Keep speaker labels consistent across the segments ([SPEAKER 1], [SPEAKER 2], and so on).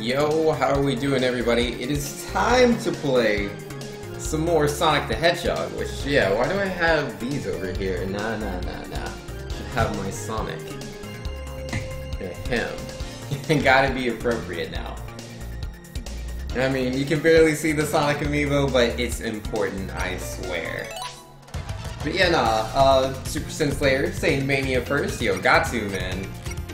[SPEAKER 1] Yo, how are we doing, everybody? It is time to play some more Sonic the Hedgehog, which, yeah, why do I have these over here? Nah. Should have my Sonic. Him. Gotta be appropriate now. I mean, you can barely see the Sonic amiibo, but it's important, I swear. But yeah, nah, Super Sin Slayer, saying Mania first. Yo, got to, man.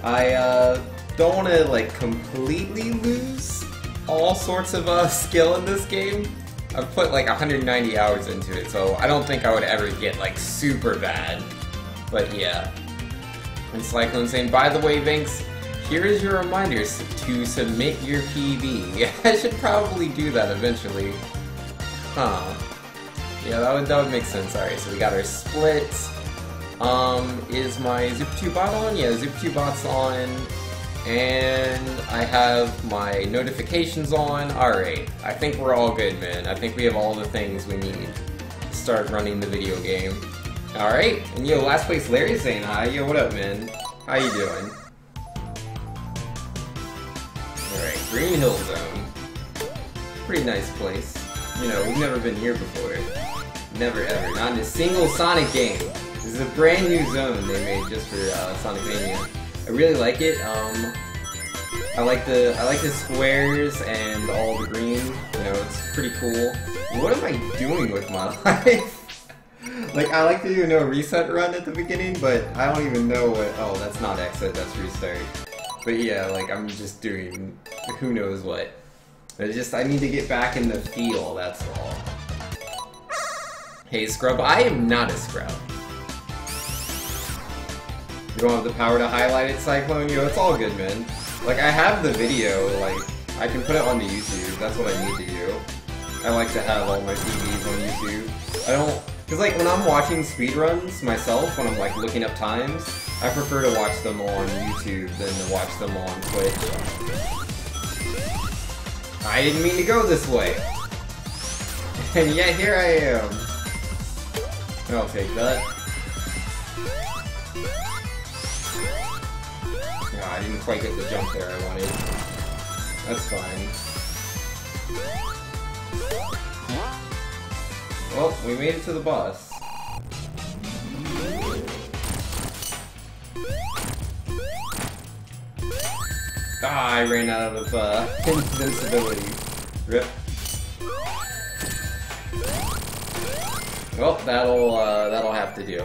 [SPEAKER 1] I, don't want to, like, completely lose all sorts of, skill in this game. I've put, like, 190 hours into it, so I don't think I would ever get, like, super bad. But yeah. And Cyclone saying, by the way, Vinks, here is your reminders to submit your PB. I should probably do that eventually. Huh. Yeah, that would make sense. Alright, so we got our split. Is my Super2 bot on? Yeah, Super2 bot's on. And I have my notifications on. Alright, I think we're all good, man. I think we have all the things we need to start running the video game. Alright, and yo, last place Larry's saying hi. Yo, what up, man? How you doing? Alright, Green Hill Zone. Pretty nice place. You know, we've never been here before. Never ever. Not in a single Sonic game. This is a brand new zone they made just for Sonic Mania. I really like it. I like the squares and all the green. You know, it's pretty cool. What am I doing with my life? Like, I like to do a no reset run at the beginning, but I don't even know what. Oh, that's not exit. That's restart. But yeah, like I'm just doing who knows what. I need to get back in the feel. That's all. Hey, Scrub. I am not a scrub. You don't have the power to highlight it, Cyclone? Yo, it's all good, man. Like, I have the video, like, I can put it onto YouTube. That's what I need to do. I like to have all my TVs on YouTube. I don't... Because, like, when I'm watching speedruns myself, when I'm, like, looking up times, I prefer to watch them on YouTube than to watch them on Twitch. I didn't mean to go this way. And yet, here I am. I'll take that. I didn't quite get the jump there I wanted. That's fine. Well, we made it to the boss. Ah, I ran out of invincibility. Rip. Well, that'll have to do.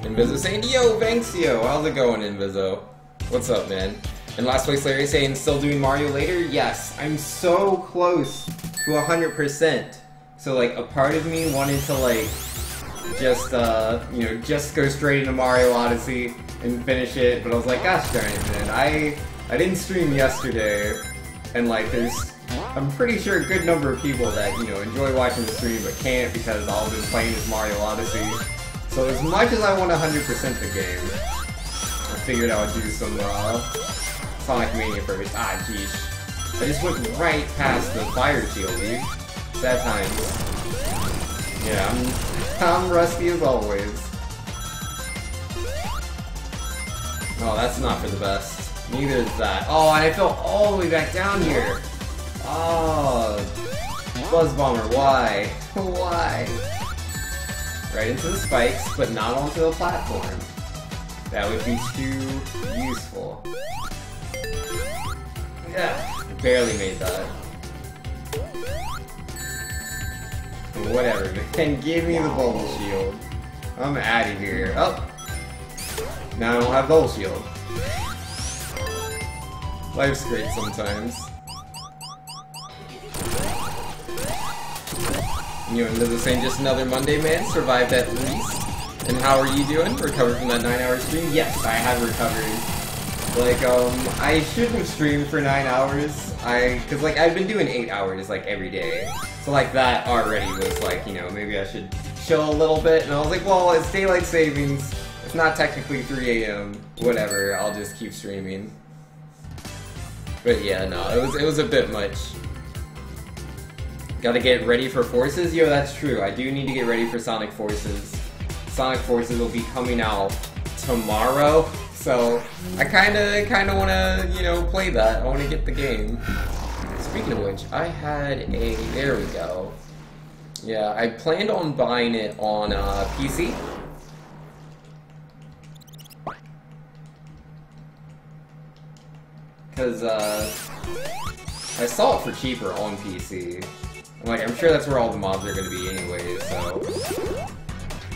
[SPEAKER 1] Inviso saying, yo, Banksio, how's it going, Inviso? What's up, man? And last place Larry saying, still doing Mario later? Yes, I'm so close to 100%. So, like, a part of me wanted to, like, just, you know, just go straight into Mario Odyssey and finish it, but I was like, gosh darn it, man, I didn't stream yesterday, and, like, there's, I'm pretty sure a good number of people that, you know, enjoy watching the stream but can't because all I've been playing is Mario Odyssey. So as much as I want 100% the game, I figured I would do some, Sonic Mania first. Ah, jeez. I just went right past the fire shield, dude. Sad times. Yeah, I'm rusty as always. Oh, that's not for the best. Neither is that. Oh, and I fell all the way back down here. Oh, Buzz Bomber, why? Why? Right into the spikes, but not onto the platform. That would be too useful. Yeah, barely made that. Whatever, man. Give me the bubble shield. I'm out of here. Oh! Now I don't have bubble shield. Life's great sometimes. You know, the same, just another Monday, man. Survived at least. And how are you doing? Recovered from that 9-hour stream? Yes, I have recovered. Like, I shouldn't have streamed for 9 hours. Cause like, I've been doing 8 hours, like, every day. So like, that already was like, you know, maybe I should chill a little bit. And I was like, well, it's daylight savings. It's not technically 3 AM. Whatever, I'll just keep streaming. But yeah, no, it was a bit much. Gotta get ready for Forces? Yo, that's true. I do need to get ready for Sonic Forces. Sonic Forces will be coming out tomorrow. So I kinda wanna, you know, play that. I wanna get the game. speaking of which, I had a... There we go. Yeah, I planned on buying it on PC. Because, I saw it for cheaper on PC. I'm sure that's where all the mods are going to be anyway, so...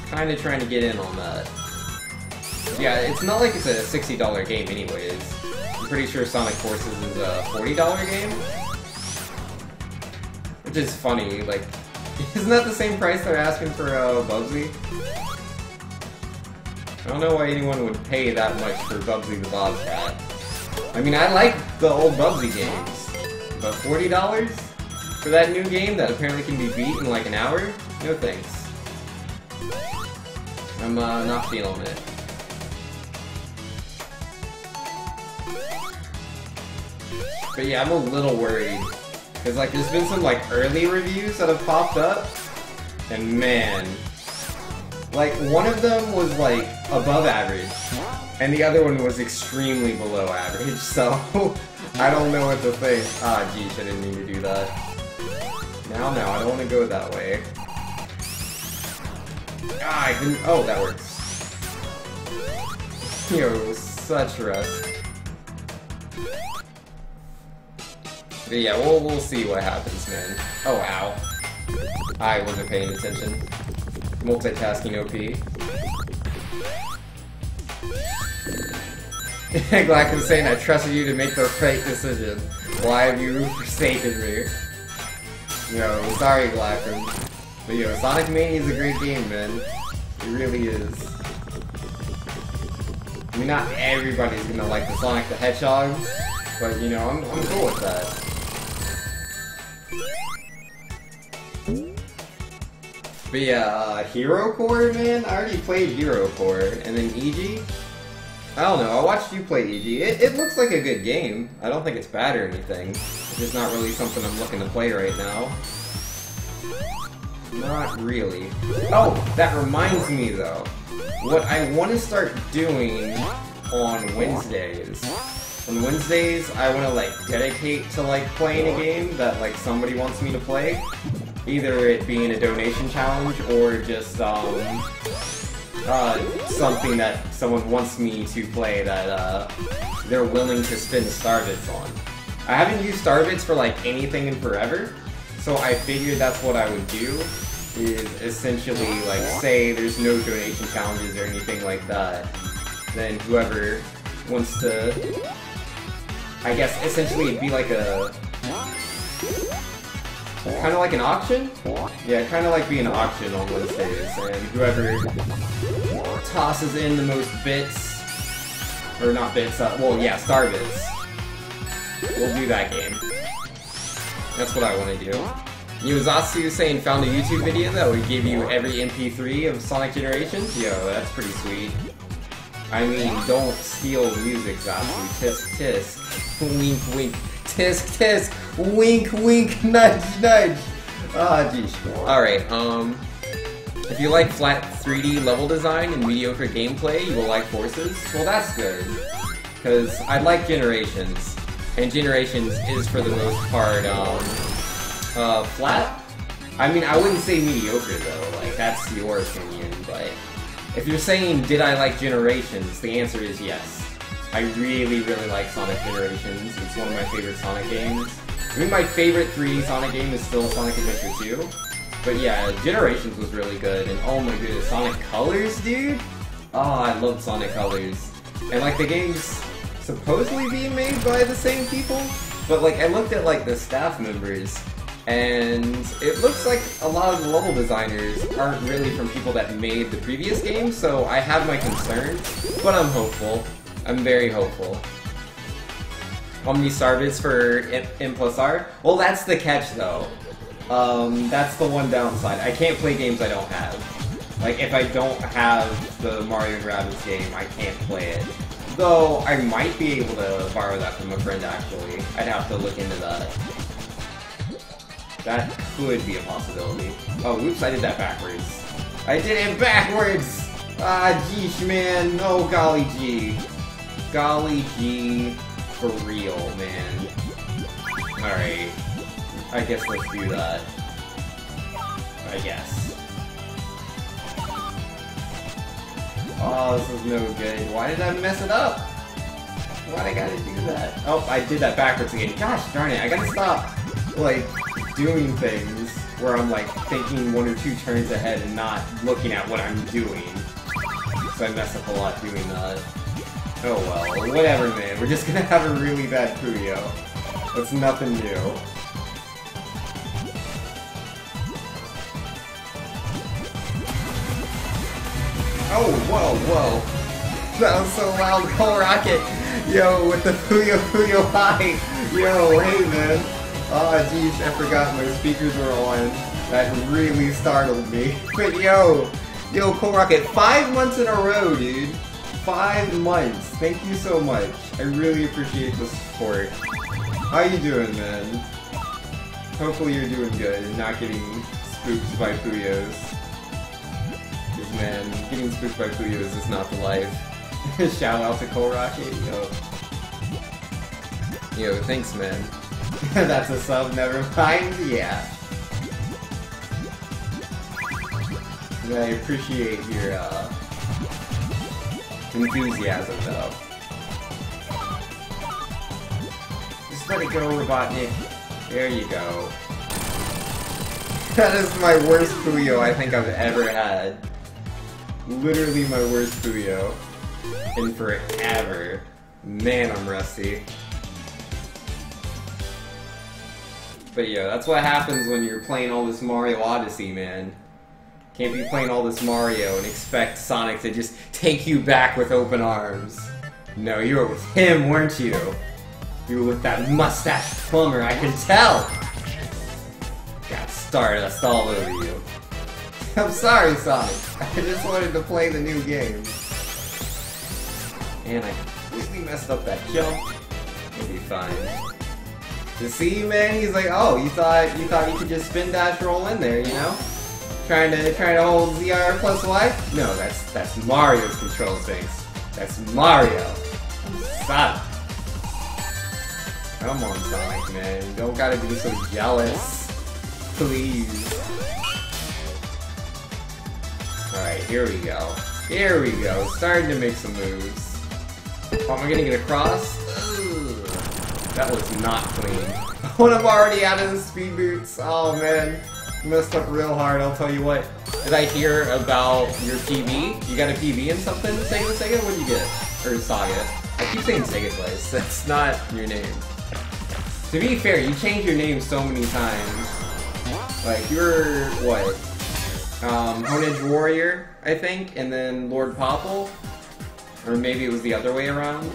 [SPEAKER 1] kind of trying to get in on that. Yeah, it's not like it's a $60 game anyways. I'm pretty sure Sonic Forces is a $40 game. Which is funny, like... Isn't that the same price they're asking for Bubsy? I don't know why anyone would pay that much for Bubsy the Bobcat. I mean, I like the old Bubsy games, but $40 for that new game that apparently can be beat in like an hour? No thanks. I'm not feeling it. But yeah, I'm a little worried. Because like there's been some like early reviews that have popped up, and man, like one of them was like above average, and the other one was extremely below average, so I don't know what to think. Ah, geez, I didn't mean to do that. Now, I don't want to go that way. Ah, I didn't. Oh, that works. Yo, such rust. But yeah, we'll see what happens, man. Oh, ow. I wasn't paying attention. Multitasking OP. Glack was saying, I trusted you to make the right decision. Why have you forsaken me? Yo, sorry, Glackham. But yo, Sonic Mania is a great game, man. It really is. I mean, not everybody's gonna like the Sonic the Hedgehog, but you know, I'm cool with that. But yeah, Hero Core, man, I already played Hero Core, and then EG. I don't know, I watched you play EG. It looks like a good game. I don't think it's bad or anything. It's just not really something I'm looking to play right now. Not really. Oh, that reminds me though. What I want to start doing on Wednesdays. On Wednesdays, I want to like dedicate to like playing a game that like somebody wants me to play. Either it being a donation challenge or just something that someone wants me to play that they're willing to spend Starbits on. I haven't used Starbits for like anything in forever, so I figured that's what I would do, is essentially like say there's no donation challenges or anything like that, then whoever wants to, I guess essentially it'd be like a kind of like an auction? Yeah, kind of like being an auction on Wednesdays, and whoever tosses in the most bits, or not bits, well yeah, star bits, we'll do that game. That's what I want to do. Yuzasu saying found a YouTube video that would give you every MP3 of Sonic Generations? Yo, that's pretty sweet. I mean, don't steal music, Zasu. Tisk tisk. Wink wink. Tisk tisk. Wink wink. Nudge nudge. Ah, geez. Alright, if you like flat 3D level design and mediocre gameplay, you will like Forces. Well, that's good. Because I like Generations. And Generations is, for the most part, flat? I mean, I wouldn't say mediocre, though. Like, that's your opinion, but... if you're saying, did I like Generations, the answer is yes. I really, really like Sonic Generations. It's one of my favorite Sonic games. I mean, my favorite 3D Sonic game is still Sonic Adventure 2. But yeah, Generations was really good, and oh my goodness, Sonic Colors, dude? Oh, I love Sonic Colors. And like, the game's supposedly being made by the same people, but like, I looked at like the staff members, and it looks like a lot of the level designers aren't really from people that made the previous game, so I have my concerns, but I'm hopeful. I'm very hopeful. How many Starbits for M plus R? Well, that's the catch, though. That's the one downside. I can't play games I don't have. Like, if I don't have the Mario & Rabbids game, I can't play it. Though, I might be able to borrow that from a friend, actually. I'd have to look into that. That could be a possibility. Oh, oops, I did that backwards. I did it backwards! Ah, geesh, man. Oh, golly gee. Golly gee. For real, man. Alright. I guess let's do that. I guess. Oh, this is no good. Why did I mess it up? Why'd I gotta do that? Oh, I did that backwards again. Gosh darn it, I gotta stop, like, doing things where I'm, like, thinking 1 or 2 turns ahead and not looking at what I'm doing. So I mess up a lot doing that. Oh well, whatever, man. We're just gonna have a really bad Puyo. That's nothing new. Oh, whoa, whoa. That was so loud, Coal Rocket! Yo, with the Puyo Puyo high! Yo, hey man! Oh geez, I forgot my speakers were on. That really startled me. But yo, Coal Rocket, 5 months in a row, dude! 5 months! Thank you so much. I really appreciate the support. How you doing, man? Hopefully you're doing good and not getting spooked by Puyos. Because man, getting spooked by Puyos is not the life. Shout out to Coal Rocket, yo. Yo, thanks, man. That's a sub, never mind? Yeah. I appreciate your, enthusiasm, though. Just let it go, Robotnik. There you go. That is my worst Puyo I think I've ever had. Literally my worst Puyo. In forever. Man, I'm rusty. But yeah, that's what happens when you're playing all this Mario Odyssey, man. Can't be playing all this Mario and expect Sonic to just take you back with open arms. No, you were with him, weren't you? You were with that mustached plumber, I can tell! Got Stardust all over you. I'm sorry, Sonic. I just wanted to play the new game. And I completely messed up that jump. It'll be fine. You see, man, he's like, oh, you thought you could just spin dash roll in there, you know? Trying to hold ZR plus Y? No, that's Mario's control sticks. That's Mario. Sonic. Come on, Sonic, man. You don't gotta be so jealous. Please. Alright, here we go. Here we go. Starting to make some moves. Oh, am I gonna get across? Ugh. That was not clean. When I'm already out of the speed boots. Oh, man. Messed up real hard, I'll tell you what. Did I hear about your PB? You got a PB in something? Sega? What'd you get? Or Saga? I keep saying Sega twice. That's not your name. To be fair, you changed your name so many times. Like, you were, what? Honedge Warrior, I think, and then Lord Popple? Or maybe it was the other way around?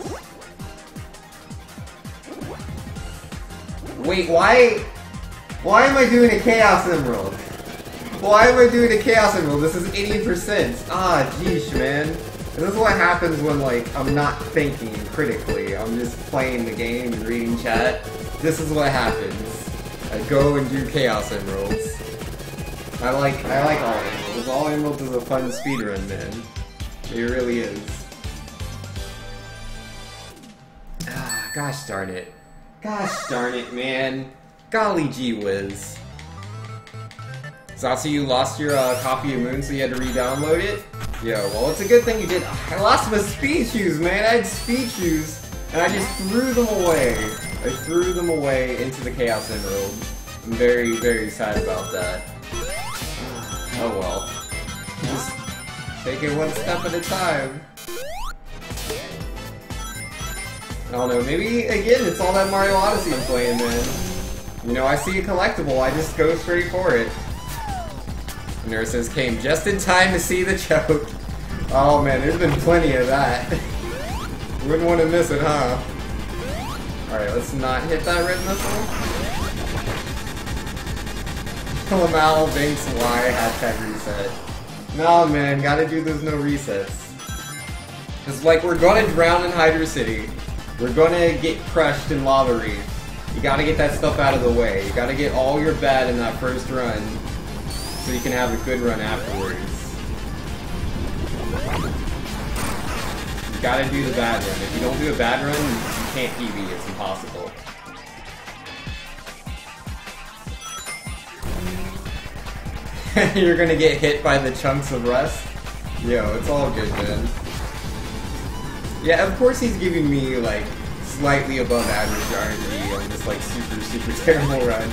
[SPEAKER 1] Wait, why am I doing a Chaos Emerald? Why am I doing a Chaos Emerald? This is 80%. Ah, geesh, man. And this is what happens when, like, I'm not thinking critically. I'm just playing the game and reading chat. This is what happens. I go and do Chaos Emeralds. I like all emeralds. All emeralds is a fun speedrun, man. It really is. Ah, gosh darn it. Gosh darn it, man. Golly gee whiz. Zatsu, you lost your copy of Moon, so you had to re-download it? Yo, well, it's a good thing you did. I lost my speed shoes, man. I had speed shoes, and I just threw them away. I threw them away into the Chaos Emerald. I'm very, very sad about that. Oh well. Just take it one step at a time. I don't know, maybe, again, it's all that Mario Odyssey I'm playing, man. You know, I see a collectible, I just go straight for it. Nurses came just in time to see the joke. Oh man, there's been plenty of that. Wouldn't want to miss it, huh? Alright, let's not hit that red missile. Lamal, Banks, Y, hashtag reset. No man, gotta do those no resets. Cause like, we're gonna drown in Hydro City. We're gonna get crushed in Lava Reef. You gotta get that stuff out of the way. You gotta get all your bad in that first run, so you can have a good run afterwards. You gotta do the bad run. If you don't do a bad run, you can't PB. It's impossible. You're gonna get hit by the chunks of rust. Yo, it's all good, man. Yeah, of course he's giving me, like, slightly above average RNG on this, like, super terrible run.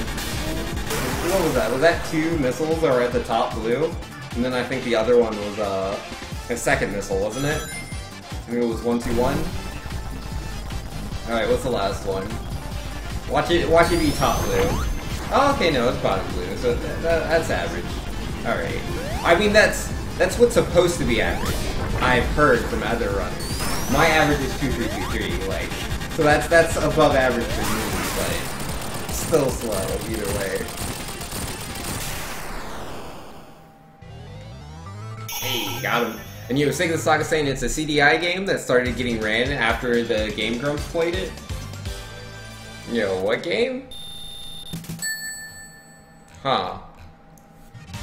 [SPEAKER 1] What was that? Was that 2 missiles that were at the top blue? And then I think the other one was, a second missile, wasn't it? I think it was 1-2-1. Alright, what's the last one? Watch it be top blue. Oh, okay, no, it's bottom blue, so that's average. Alright. I mean, that's what's supposed to be average. I've heard from other runners. My average is 2-3-2-3, like, so that's above average for me, but still slow either way. Hey, got him. And yo, Sega Saga saying it's a CDI game that started getting ran after the Game Grumps played it. Yo, what game? Huh.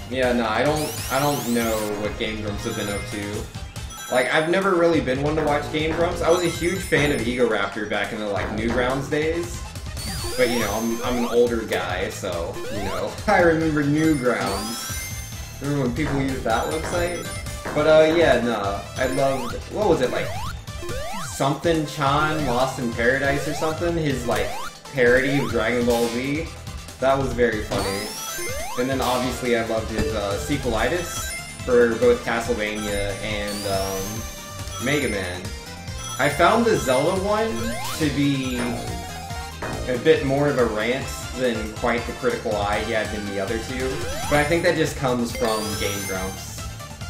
[SPEAKER 1] Yeah, no, I don't know what Game Grumps have been up to. Like, I've never really been one to watch Game Grumps. I was a huge fan of Ego Raptor back in the, like, Newgrounds days. But, you know, I'm an older guy, so, you know, I remember Newgrounds. Remember when people used that website? But, yeah, no, I loved, what was it, like, something Chan Lost in Paradise or something? His, like, parody of Dragon Ball Z. That was very funny. And then, obviously, I loved his, sequelitis for both Castlevania and, Mega Man. I found the Zelda one to be a bit more of a rant than quite the critical eye he had in the other two, but I think that just comes from Game Grumps.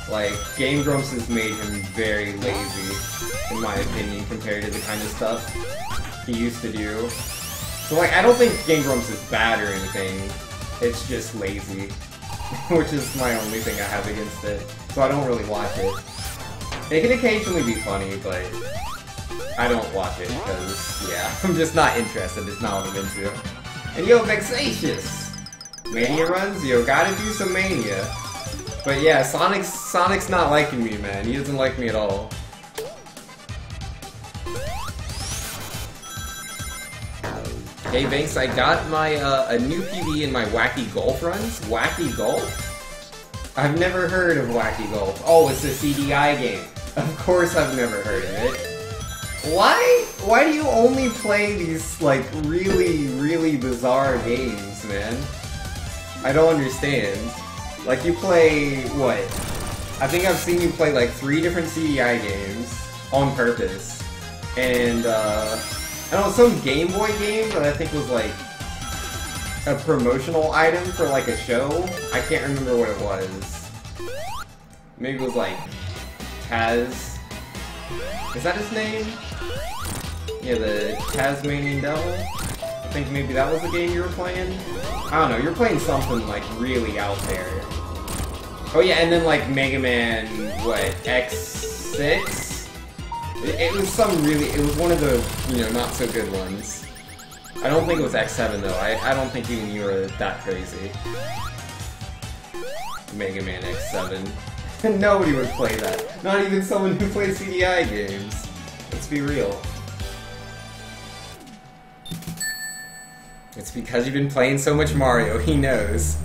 [SPEAKER 1] Like, Game Grumps has made him very lazy, in my opinion, compared to the kind of stuff he used to do. So, like, I don't think Game Grumps is bad or anything, it's just lazy. Which is my only thing I have against it, so I don't really watch it. It can occasionally be funny, but I don't watch it, because, yeah, I'm just not interested, it's not what I'm into. And yo, Vexatious! Mania runs? Yo, gotta do some Mania. But yeah, Sonic's not liking me, man, he doesn't like me at all. Hey Banks, I got my a new PB in my Wacky Golf runs. Wacky Golf? I've never heard of Wacky Golf. Oh, it's a CDI game. Of course I've never heard of it. Why do you only play these, like, really bizarre games, man? I don't understand. Like, you play, what? I think I've seen you play, like, 3 different CDI games on purpose. And, I don't know, some Game Boy game that I think was, like, a promotional item for, like, a show. I can't remember what it was. Maybe it was, like, Taz. Is that his name? Yeah, the Tasmanian Devil? I think maybe that was the game you were playing? I don't know, you're playing something, like, really out there. Oh yeah, and then, like, Mega Man, what, X6? It was it was one of the, you know, not so good ones. I don't think it was X7 though, I don't think even you were that crazy. Mega Man X7. Nobody would play that. Not even someone who plays CDI games. Let's be real. It's because you've been playing so much Mario, he knows.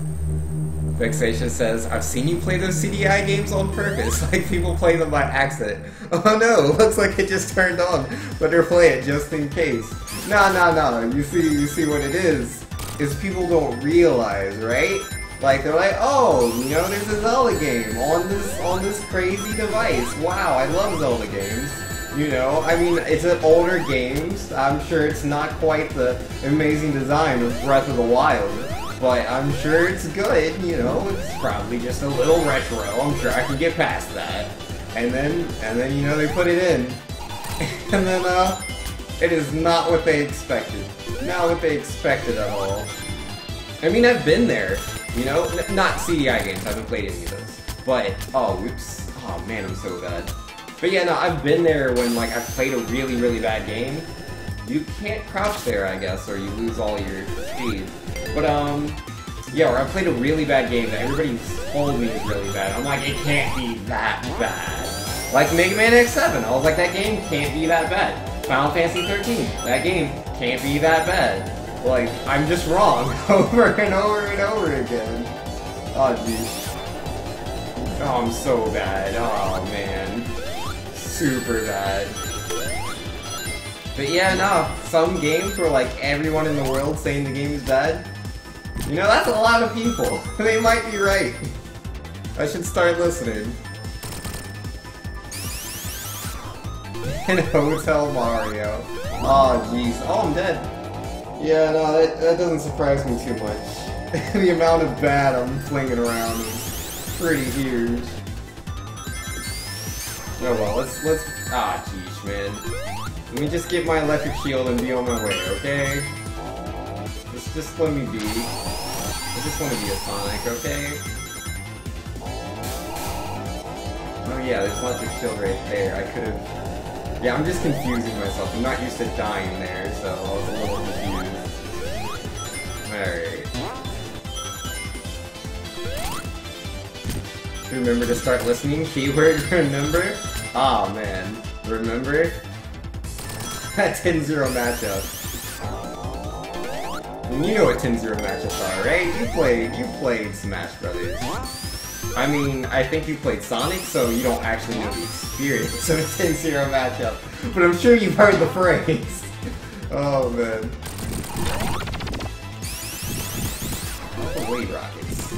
[SPEAKER 1] Vexatious says, I've seen you play those CDI games on purpose, like people play them by accident. Oh no, looks like it just turned on. Better play it just in case. No, you see what it is people don't realize, right? Like, they're like, oh, you know, there's a Zelda game on this crazy device. Wow, I love Zelda games. You know, I mean, it's an older games. I'm sure it's not quite the amazing design of Breath of the Wild. But I'm sure it's good, you know, it's probably just a little retro, I'm sure I can get past that. And then, you know, they put it in. And then, it is not what they expected. Not what they expected at all. I mean, I've been there, you know, not CDI games, I haven't played any of those. But, oh, whoops, oh man, I'm so bad. But yeah, no, I've been there when, like, I've played a really bad game. You can't crouch there, I guess, or you lose all your speed. But, yeah, or I played a really bad game that everybody told me was really bad. I'm like, it can't be that bad. Like Mega Man X7, I was like, that game can't be that bad. Final Fantasy 13, that game can't be that bad. Like, I'm just wrong over and over and over again. Oh, geez. Oh, I'm so bad. Oh, man. Super bad. But yeah, no, some games where like everyone in the world saying the game is bad, you know, that's a lot of people. They might be right. I should start listening. And Hotel Mario. Oh, jeez. Oh, I'm dead. Yeah, no, that doesn't surprise me too much. The amount of bad I'm flinging around is pretty huge. Oh well, let's ah, jeez, man. Let me just get my electric shield and be on my way, okay? Just let me be. I just want to be a Sonic, okay? Oh yeah, there's electric shield right there. I could have... Yeah, I'm just confusing myself. I'm not used to dying there, so I was a little confused. Alright. Remember to start listening? Keyword remember? Aw, man. Remember? That 10-0 matchup. And you know what 10-0 matchups are, right? You played Smash Brothers. I mean, I think you played Sonic, so you don't actually know the experience of a 10-0 matchup. But I'm sure you've heard the phrase. Oh, man. Oh, wait, Rockets.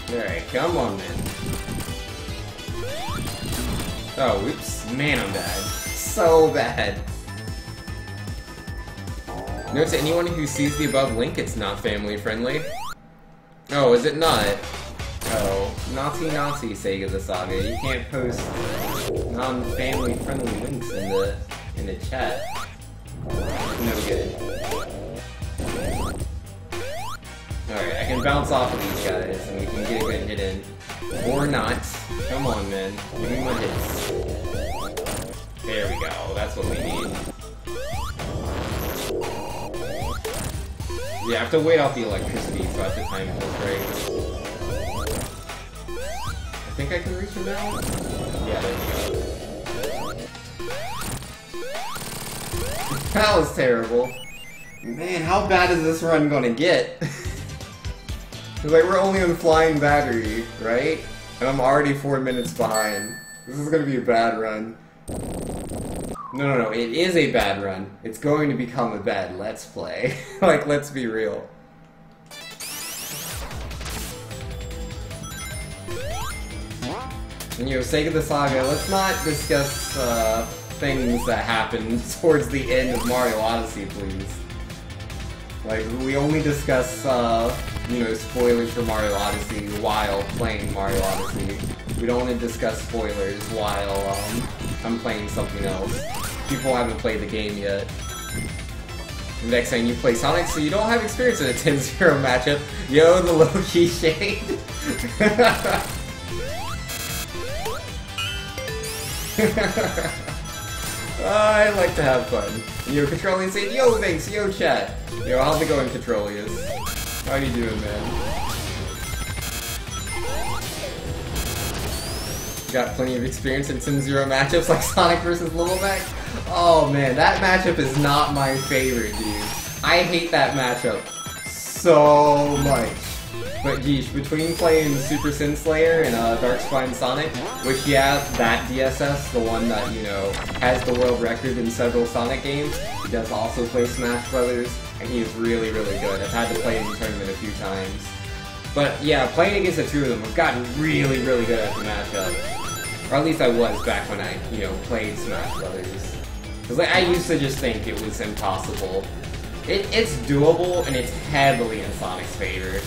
[SPEAKER 1] Alright, come on, man. Oh, whoops. Man, I'm bad. So bad. Note to anyone who sees the above link, it's not family friendly. Oh, is it not? Oh, naughty Sega the Saga. You can't post non-family friendly links in the chat. No good. Alright, I can bounce off of these guys and we can get a good hit in. Or not. Come on, man. Give me my hits. There we go. That's what we need. Yeah, I have to wait off the electricity, so I have to time it right. I think I can reach him now? Yeah, there we go. That was terrible. Man, how bad is this run gonna get? Cause like, we're only on flying battery, right? And I'm already 4 minutes behind. This is gonna be a bad run. No, it is a bad run. It's going to become a bad Let's Play. Like, let's be real. And you know, Sega the Saga, let's not discuss things that happen towards the end of Mario Odyssey, please. Like, we only discuss, you know, spoilers for Mario Odyssey while playing Mario Odyssey. We don't want to discuss spoilers while, I'm playing something else. People haven't played the game yet. The next thing you play Sonic, so you don't have experience in a 10-0 matchup. Yo, the low-key shade. I like to have fun. Yo, Controlius saying, yo, thanks, yo, chat. Yo, how's it going, Controlius? How you doing, man? Got plenty of experience in 10-0 matchups like Sonic vs. Little Mac. Oh man, that matchup is not my favorite, dude. I hate that matchup so much. But geez, between playing Super Sin Slayer and Dark Spine Sonic, which yeah, that DSS, the one that, you know, has the world record in several Sonic games, he does also play Smash Brothers, and he is really, really good. I've had to play in the tournament a few times. But yeah, playing against the two of them, I've gotten really, really good at the matchup. Or at least I was back when I, you know, played Smash Brothers. Because like, I used to just think it was impossible. It's doable, and it's heavily in Sonic's favor.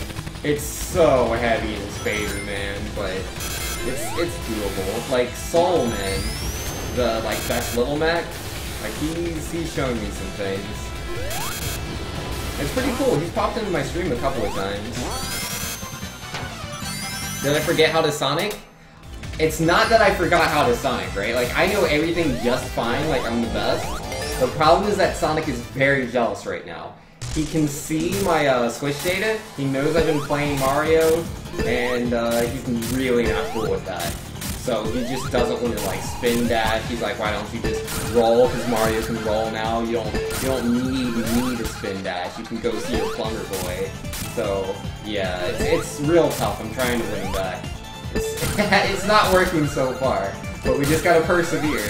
[SPEAKER 1] It's so heavy in his favor, man, but it's doable. Like, Soul, man, the, like, best Little Mac, like, he's shown me some things. It's pretty cool. He's popped into my stream a couple of times. Did I forget how to Sonic? It's not that I forgot how to Sonic, right? Like, I know everything just fine, like, I'm the best. The problem is that Sonic is very jealous right now. He can see my Switch data, he knows I've been playing Mario, and he's really not cool with that. So he just doesn't want to like spin dash. He's like, why don't you just roll? Because Mario can roll now. You don't need me to spin dash. You can go see your plumber boy. So yeah, it's real tough. I'm trying to win him back. It's not working so far, but we just gotta persevere.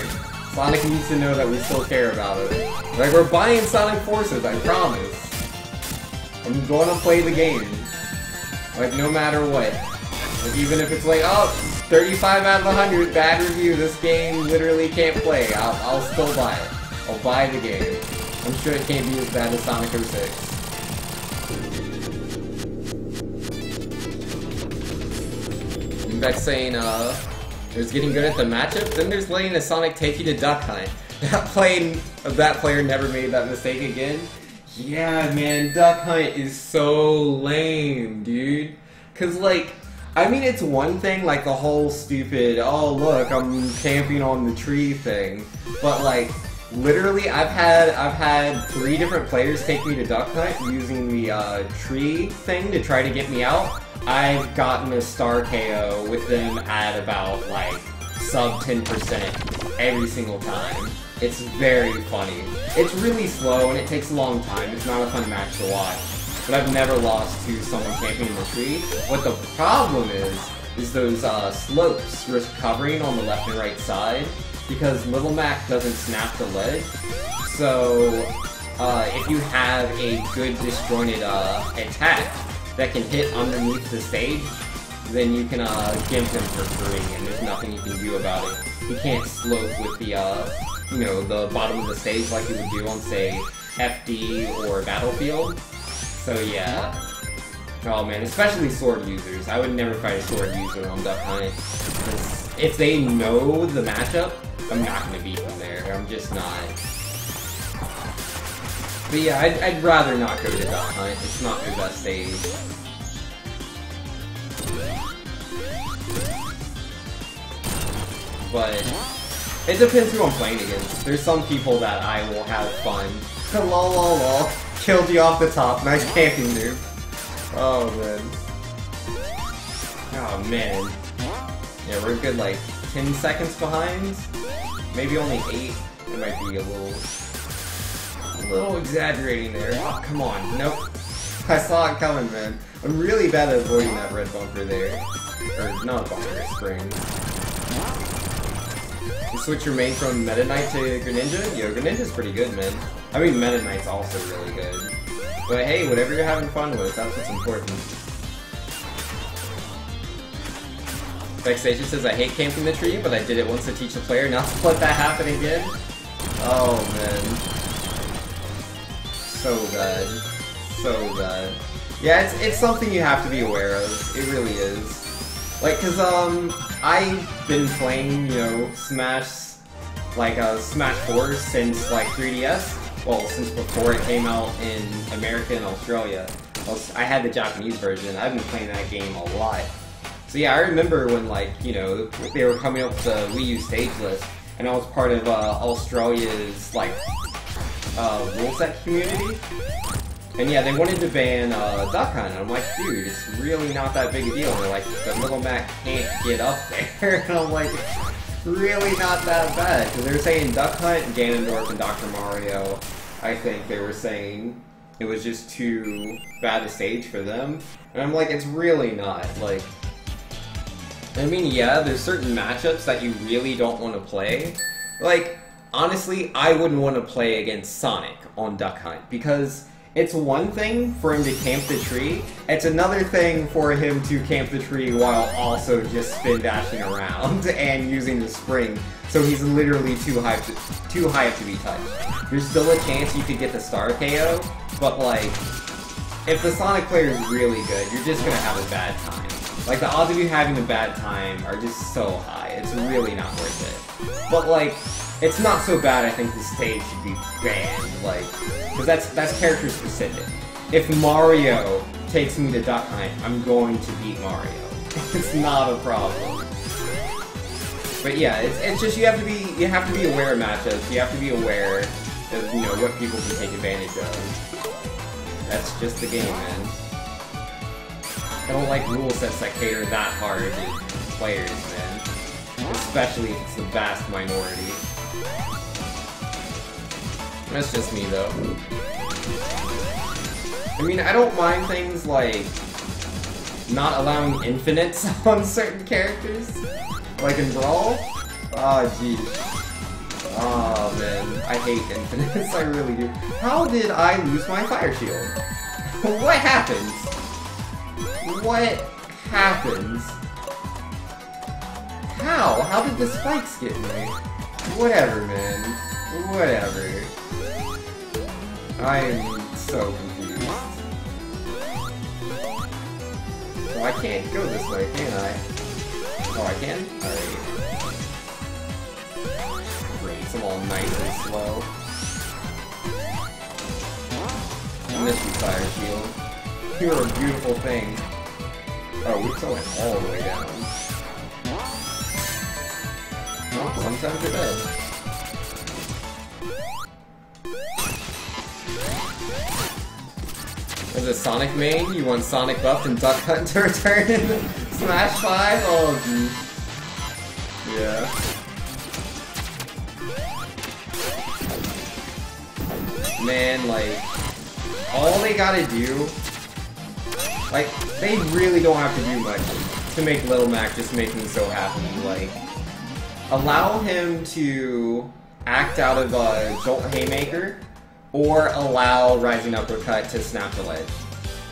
[SPEAKER 1] Sonic needs to know that we still care about him. Like, we're buying Sonic Forces, I promise. I'm gonna play the game. Like, no matter what. Like, even if it's like, oh, 35 out of 100, bad review, this game literally can't play. I'll still buy it. I'll buy the game. I'm sure it can't be as bad as Sonic 06. Beck's saying, there's getting good at the matchup, then there's letting a Sonic take you to Duck Hunt. That player never made that mistake again. Yeah, man, Duck Hunt is so lame, dude. Cause like, I mean, it's one thing, like the whole stupid, oh look, I'm camping on the tree thing. But like, literally, I've had 3 different players take me to Duck Hunt using the tree thing to try to get me out. I've gotten a star KO with them at about, like, sub 10% every single time. It's very funny. It's really slow and it takes a long time. It's not a fun match to watch. But I've never lost to someone camping in the tree. What the problem is those slopes risk covering on the left and right side because Little Mac doesn't snap the ledge. So, if you have a good disjointed attack that can hit underneath the stage, then you can gimp him for free, and there's nothing you can do about it. You can't slope with the, you know, the bottom of the stage like you would do on, say, FD or Battlefield. So yeah. Oh man, especially sword users. I would never fight a sword user on Duck Hunt. Because if they know the matchup, I'm not going to beat them there. I'm just not. But yeah, I'd rather not go to Duck Hunt. It's not their best stage. But it depends who I'm playing against. There's some people that I will have fun. Lol lol lol. Killed you off the top. Nice camping, dude. Oh man. Oh man. Yeah, we're good like 10 seconds behind. Maybe only 8. It might be a little exaggerating there. Oh, come on. Nope. I saw it coming, man. I'm really bad at avoiding that red bumper there. Or, not bumper, spring. You switch your main from Meta Knight to Greninja? Yo, Greninja's pretty good, man. I mean, Meta Knight's also really good. But hey, whatever you're having fun with, that's what's important. Vexation says, I hate camping the tree, but I did it once to teach a player not to let that happen again. Oh, man. So bad. So bad. Yeah, it's something you have to be aware of. It really is. Like, cause, I've been playing, you know, Smash 4 since, like, 3DS. Well, since before it came out in America and Australia. I had the Japanese version. I've been playing that game a lot. So yeah, I remember when, like, you know, they were coming up with the Wii U stage list, and I was part of, Australia's, like, rule set community. And yeah, they wanted to ban, Duck Hunt, and I'm like, dude, it's really not that big a deal. And they're like, the Little Mac can't get up there. And I'm like, really not that bad. Because they were saying Duck Hunt, Ganondorf, and Dr. Mario, I think they were saying it was just too bad a stage for them. And I'm like, it's really not. Like, I mean, yeah, there's certain matchups that you really don't want to play. Like, honestly, I wouldn't want to play against Sonic on Duck Hunt, because it's one thing for him to camp the tree, it's another thing for him to camp the tree while also just spin dashing around and using the spring, so he's literally too high to be touched. There's still a chance you could get the star KO, but like, if the Sonic player is really good, you're just gonna have a bad time. Like, the odds of you having a bad time are just so high, it's really not worth it. But like, it's not so bad. I think the stage should be banned, like, because that's character specific. If Mario takes me to Duck Hunt, I'm going to beat Mario. It's not a problem. But yeah, it's just you have to be aware of matchups. You have to be aware of, you know, what people can take advantage of. That's just the game, man. I don't like rule sets that cater that hard to players, man. Especially if it's the vast minority. That's just me, though. I mean, I don't mind things like not allowing infinites on certain characters. Like in Brawl. Oh, jeez. Oh, man. I hate infinites. I really do. How did I lose my fire shield? What happens? What happens? How? How did the spikes get me? Whatever, man. Whatever. I am so confused. So I can't go this way, can I? Oh, I can? Alright. Great, I'm all nice and slow. I miss you, Fire Shield. You are a beautiful thing. Oh, we went all the way down. Well, sometimes it does. As a Sonic main, you want Sonic buffed and Duck Hunt to return in Smash 5? Oh, geez. Yeah. Man, like, all they gotta do, like, they really don't have to do much to make Lil Mac just make me so happy. Like, allow him to act out of a Jolt Haymaker, or allow Rising Uppercut to snap the ledge.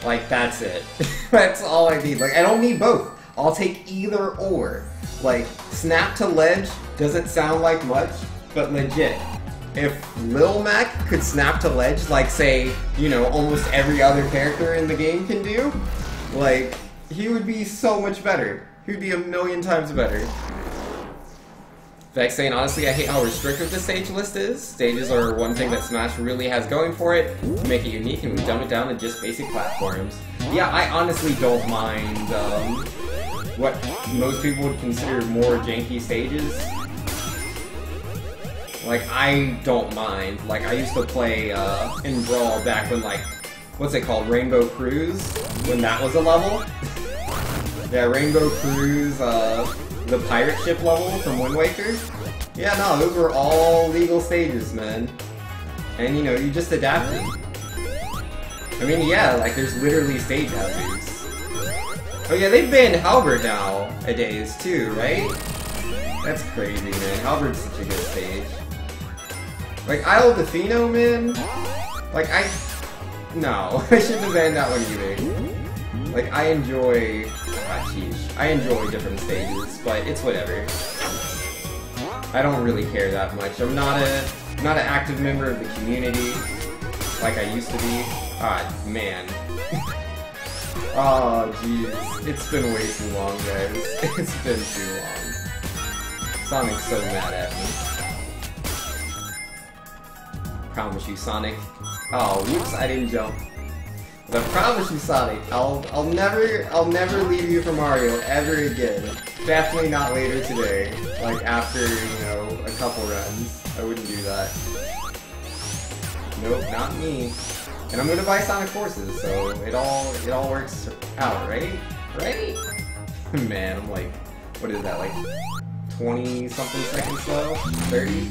[SPEAKER 1] Like, that's it. That's all I need. Like, I don't need both. I'll take either or. Like, snap to ledge doesn't sound like much, but legit. If Lil Mac could snap to ledge, like, say, you know, almost every other character in the game can do, like, he would be so much better. He would be a million times better. Vex saying, honestly, I hate how restrictive the stage list is. Stages are one thing that Smash really has going for it. To make it unique, and we dumb it down to just basic platforms. Yeah, I honestly don't mind what most people would consider more janky stages. Like, I don't mind. Like, I used to play in Brawl back when, like, what's it called? Rainbow Cruise? When that was a level? Yeah, Rainbow Cruise, the pirate ship level from Wind Waker. Yeah, no, those were all legal stages, man. And, you know, you just adapted. I mean, yeah, like, there's literally stage hazards. Oh yeah, they've banned Halberd nowadays, too, right? That's crazy, man. Halberd's such a good stage. Like, Isle of Defino, man? Like, no, I shouldn't have banned that one either. Like, I enjoy... I enjoy different stages, but it's whatever. I don't really care that much. I'm not an active member of the community like I used to be. Ah, man. Oh, jeez. It's been way too long, guys. It's been too long. Sonic's so mad at me. Promise you, Sonic. Oh, whoops, I didn't jump. But I promise you, Sonic, I'll never leave you for Mario ever again. Definitely not later today. Like after, you know, a couple runs. I wouldn't do that. Nope, not me. And I'm gonna buy Sonic Forces, so it all works out, right? Right? Man, I'm like, what is that, like 20 something seconds slow? 30?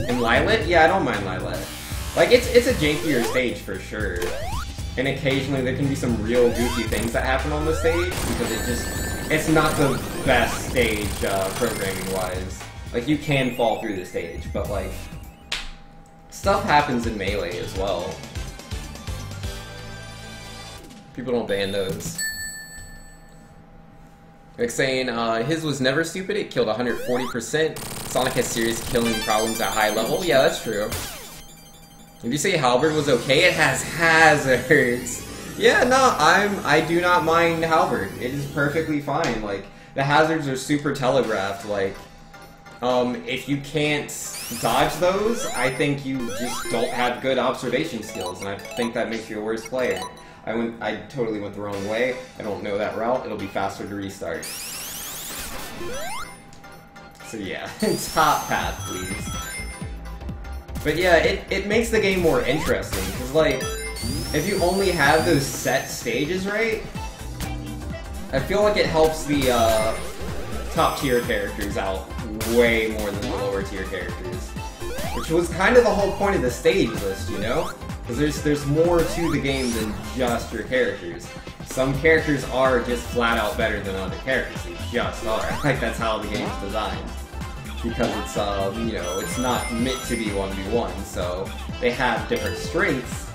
[SPEAKER 1] And Lilet? Yeah, I don't mind Lilet. Like, it's a jankier stage for sure. And occasionally there can be some real goofy things that happen on the stage, because it's not the best stage, programming-wise. Like, you can fall through the stage, but like, stuff happens in Melee as well. People don't ban those. Like saying, his was never stupid, it killed 140%. Sonic has serious killing problems at high level. Yeah, that's true. Did you say Halberd was okay? It has hazards. Yeah, no, I do not mind Halberd. It is perfectly fine. Like, the hazards are super telegraphed. Like, if you can't dodge those, I think you just don't have good observation skills, and I think that makes you a worse player. I totally went the wrong way. I don't know that route. It'll be faster to restart. So yeah, top path, please. But yeah, it makes the game more interesting, because like, if you only have those set stages right, I feel like it helps the top tier characters out way more than the lower tier characters. Which was kind of the whole point of the stage list, you know? Because there's more to the game than just your characters. Some characters are just flat out better than other characters. They just are. Like, that's how the game's designed. Because it's, you know, it's not meant to be 1v1, so they have different strengths.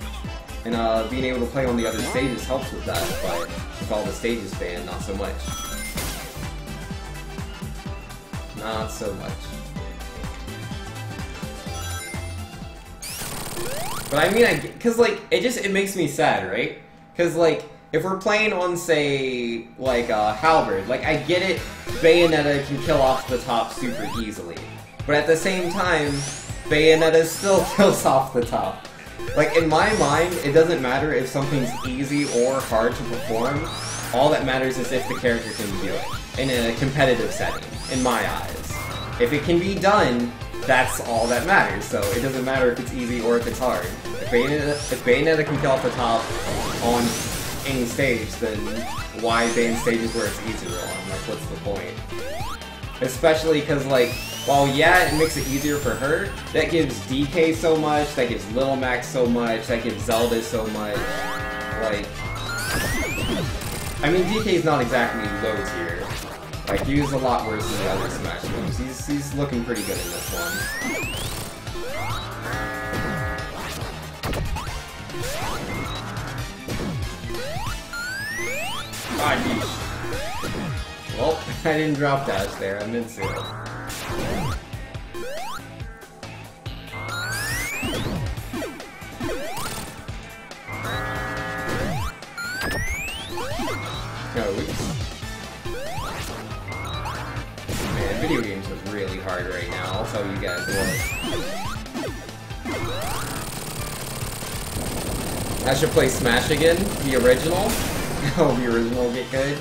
[SPEAKER 1] And being able to play on the other stages helps with that, but with all the stages banned, not so much. Not so much. But I mean, cause like, it makes me sad, right? Cause like, if we're playing on, say, like, Halberd, like, I get it, Bayonetta can kill off the top super easily. But at the same time, Bayonetta still kills off the top. Like, in my mind, it doesn't matter if something's easy or hard to perform. All that matters is if the character can do it, in a competitive setting, in my eyes. If it can be done, that's all that matters, so it doesn't matter if it's easy or if it's hard. If Bayonetta can kill off the top on any stage, then why ban stages where it's easier on? Like, what's the point? Especially because, like, while yeah, it makes it easier for her, that gives DK so much, that gives Little Max so much, that gives Zelda so much. Like, I mean, DK's not exactly low tier. Like, he was a lot worse than the other Smash moves. He's looking pretty good in this one. Ah, yeesh. Well, I didn't drop dash there, I meant to. Oh, oops. Man, video games are really hard right now, I'll tell you guys what. I should play Smash again, the original. Oh, the original get good?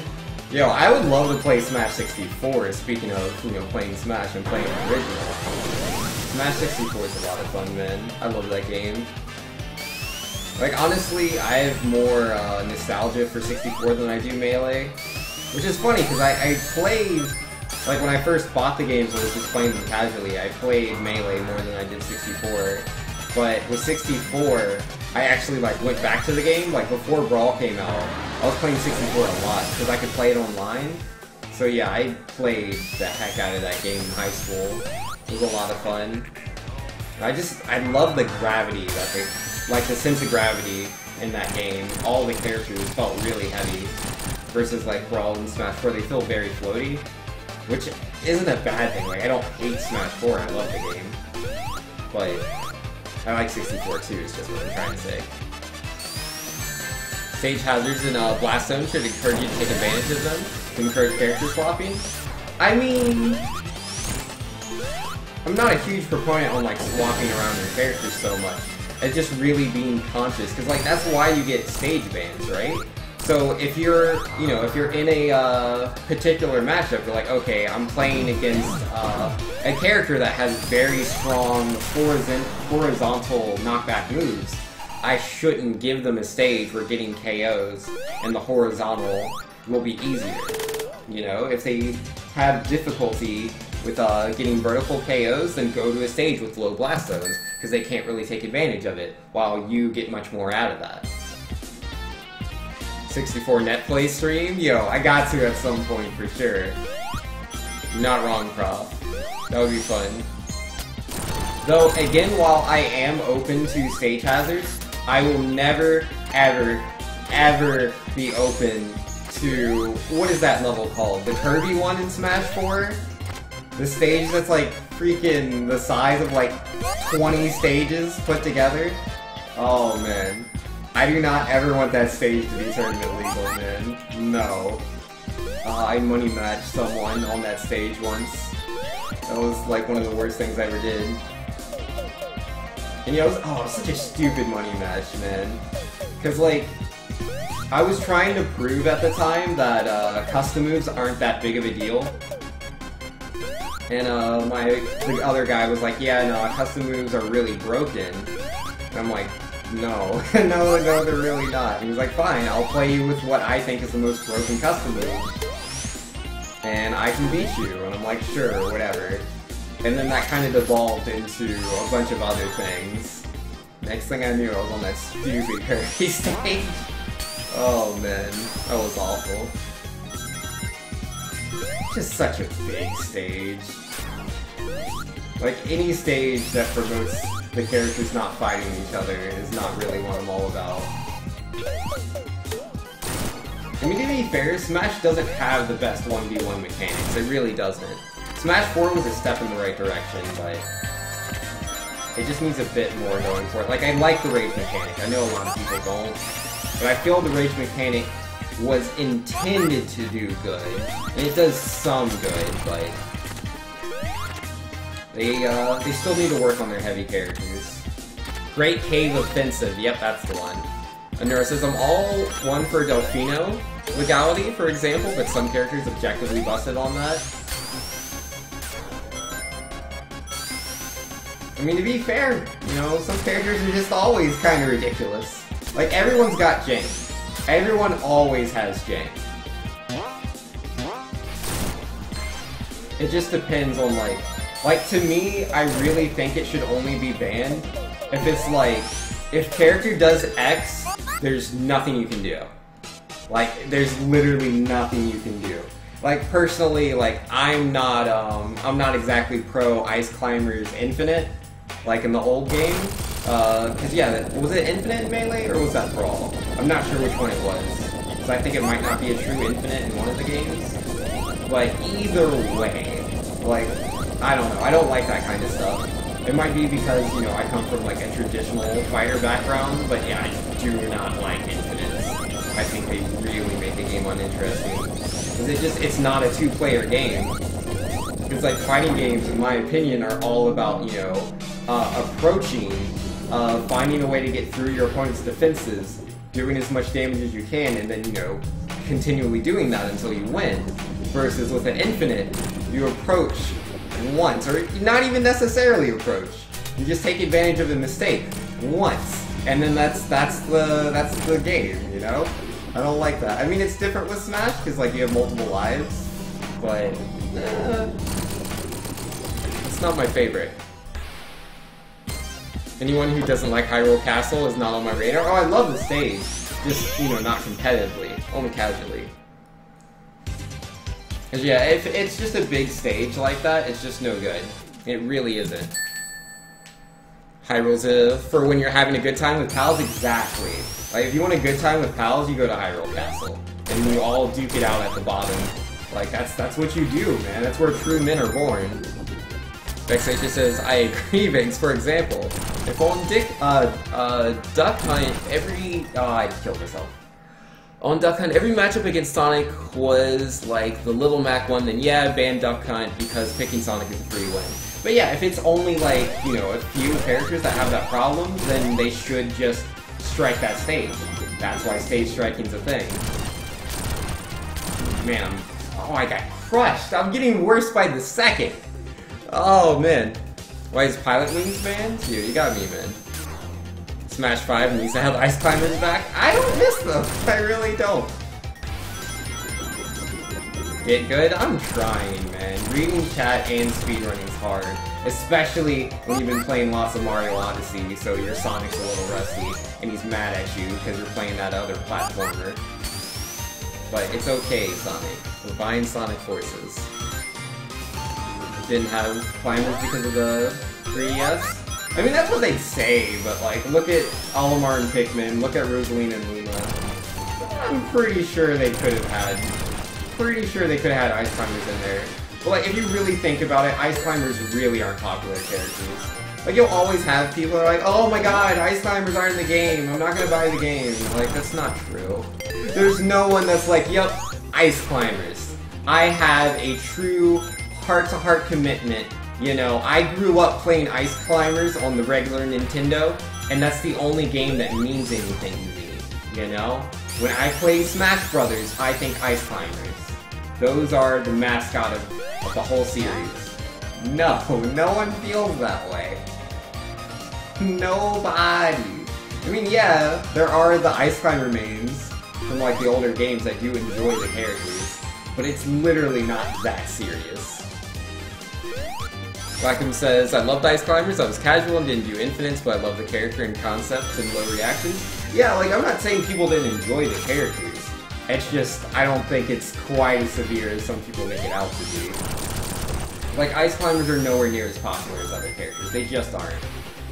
[SPEAKER 1] Yo, I would love to play Smash 64, speaking of, you know, playing Smash and playing the original. Smash 64 is a lot of fun, man. I love that game. Like, honestly, I have more nostalgia for 64 than I do Melee. Which is funny, because I played, like, when I first bought the games and was just playing them casually, I played Melee more than I did 64. But with 64, I actually, like, went back to the game, like, before Brawl came out. I was playing 64 a lot, because I could play it online. So yeah, I played the heck out of that game in high school. It was a lot of fun. I love the gravity that they, like, the sense of gravity in that game. All the characters felt really heavy, versus, like, Brawl and Smash 4, they feel very floaty. Which isn't a bad thing, like, I don't hate Smash 4, I love the game. But I like 64 too, is just what I'm trying to say. Stage hazards in Blast Zone should encourage you to take advantage of them, to encourage character swapping. I mean, I'm not a huge proponent on, like, swapping around your characters so much. It's just really being conscious, because, like, that's why you get stage bans, right? So if you're, you know, if you're in a particular matchup, you're like, okay, I'm playing against a character that has very strong horizontal knockback moves. I shouldn't give them a stage where getting KOs and the horizontal will be easier. You know, if they have difficulty with getting vertical KOs, then go to a stage with low blast zones, because they can't really take advantage of it, while you get much more out of that. 64 net play stream? Yo, I got to at some point for sure. You're not wrong, Prof. That would be fun. Though, again, while I am open to stage hazards, I will never, ever, ever be open to, what is that level called? The Kirby one in Smash 4? The stage that's like freaking the size of like 20 stages put together? Oh man. I do not ever want that stage to be tournament legal, man. No. I money matched someone on that stage once. That was like one of the worst things I ever did. And you know, it was such a stupid money match, man. Cause like, I was trying to prove at the time that custom moves aren't that big of a deal. And the other guy was like, yeah, no, custom moves are really broken. And I'm like, No, no, they're really not. He was like, fine, I'll play you with what I think is the most broken custom move. And I can beat you. And I'm like, sure, whatever. And then that kind of devolved into a bunch of other things. Next thing I knew, I was on that stupid Kirby stage. Oh man, that was awful. Just such a big stage. Like, any stage that promotes the characters not fighting each other is not really what I'm all about. I mean, to be fair, Smash doesn't have the best 1v1 mechanics. It really doesn't. Smash 4 was a step in the right direction, but it just needs a bit more going for it. Like, I like the rage mechanic. I know a lot of people don't. But I feel the rage mechanic was intended to do good. And it does some good, but they still need to work on their heavy characters. Great Cave Offensive, yep, that's the one. Anura says, I'm all one for Delfino legality, for example, but some characters objectively busted on that. I mean, to be fair, you know, some characters are just always kind of ridiculous. Like, everyone's got Jane. Everyone always has Jane. It just depends on, like, to me, I really think it should only be banned if it's like, if character does X, there's nothing you can do. Like, there's literally nothing you can do. Like, personally, like, I'm not exactly pro Ice Climbers Infinite, like in the old game. Cause yeah, was it Infinite in Melee, or was that Brawl? I'm not sure which one it was. Cause I think it might not be a true Infinite in one of the games. But either way, like, I don't know, I don't like that kind of stuff. It might be because, you know, I come from like a traditional fighter background, but yeah, I do not like Infinites. I think they really make the game uninteresting. Cause it's not a two-player game. Because like fighting games, in my opinion, are all about, you know, approaching, finding a way to get through your opponent's defenses, doing as much damage as you can, and then, you know, continually doing that until you win. Versus with an Infinite, you approach once, or not even necessarily approach. You just take advantage of the mistake once, and then that's the game, you know? I don't like that. I mean, it's different with Smash, because like you have multiple lives, but it's not my favorite. Anyone who doesn't like Hyrule Castle is not on my radar. Oh, I love the stage. Just, you know, not competitively. Only casually. Cause yeah, if it's just a big stage like that, it's just no good. It really isn't. Hyrule's for when you're having a good time with pals, exactly. Like, if you want a good time with pals, you go to Hyrule Castle. And you all duke it out at the bottom. Like, that's what you do, man. That's where true men are born. Vexation says, I agree, Vince. For example, if on Duck Hunt, every... Oh, I killed myself. On Duck Hunt, every matchup against Sonic was like the Little Mac one, then yeah, ban Duck Hunt because picking Sonic is a free win. But yeah, if it's only like, you know, a few characters that have that problem, then they should just strike that stage. That's why stage striking's a thing. Man, I got crushed. I'm getting worse by the second. Oh, man. Why is Pilot Wings banned? Yeah, you got me, man. Smash 5 needs to have Ice Climbers back. I don't miss them. I really don't. Get good? I'm trying, man. Reading chat and speedrunning is hard. Especially when you've been playing lots of Mario Odyssey, so your Sonic's a little rusty, and he's mad at you because you're playing that other platformer. But it's okay, Sonic. We're buying Sonic Forces. Didn't have climbers because of the 3DS. I mean, that's what they say, but like, look at Olimar and Pikmin, look at Rosaline and Luma. I'm pretty sure they could have had Ice Climbers in there. But like, if you really think about it, Ice Climbers really aren't popular characters. Like, you'll always have people that are like, oh my god, Ice Climbers aren't in the game, I'm not gonna buy the game. Like, that's not true. There's no one that's like, yep, Ice Climbers. I have a true heart-to-heart commitment. You know, I grew up playing Ice Climbers on the regular Nintendo, and that's the only game that means anything to me, you know? When I play Smash Brothers, I think Ice Climbers. Those are the mascot of the whole series. No one feels that way. Nobody. I mean, yeah, there are the Ice Climber mains from like the older games that do enjoy the characters, but it's literally not that serious. Blackham says, I loved Ice Climbers, I was casual and didn't do infinites, but I love the character and concept and low reactions. Yeah, like, I'm not saying people didn't enjoy the characters. It's just, I don't think it's quite as severe as some people make it out to be. Like, Ice Climbers are nowhere near as popular as other characters. They just aren't.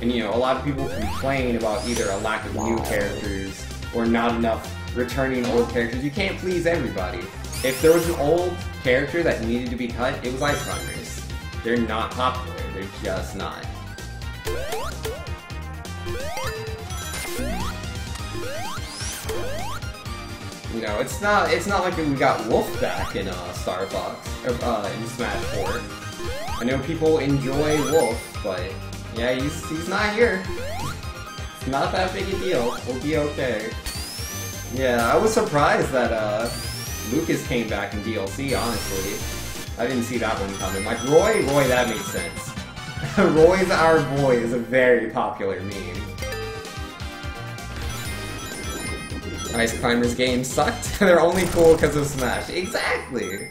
[SPEAKER 1] And, you know, a lot of people complain about either a lack of new characters or not enough returning old characters. You can't please everybody. If there was an old character that needed to be cut, it was Ice Climbers. They're not popular. They're just not. You know, it's not like we got Wolf back in Star Fox or in Smash 4. I know people enjoy Wolf, but yeah, he's not here. It's not that big a deal. We'll be okay. Yeah, I was surprised that Lucas came back in DLC, honestly. I didn't see that one coming. Like, Roy, that makes sense. Roy's Our Boy is a very popular meme. Ice Climbers games sucked. They're only cool because of Smash. Exactly!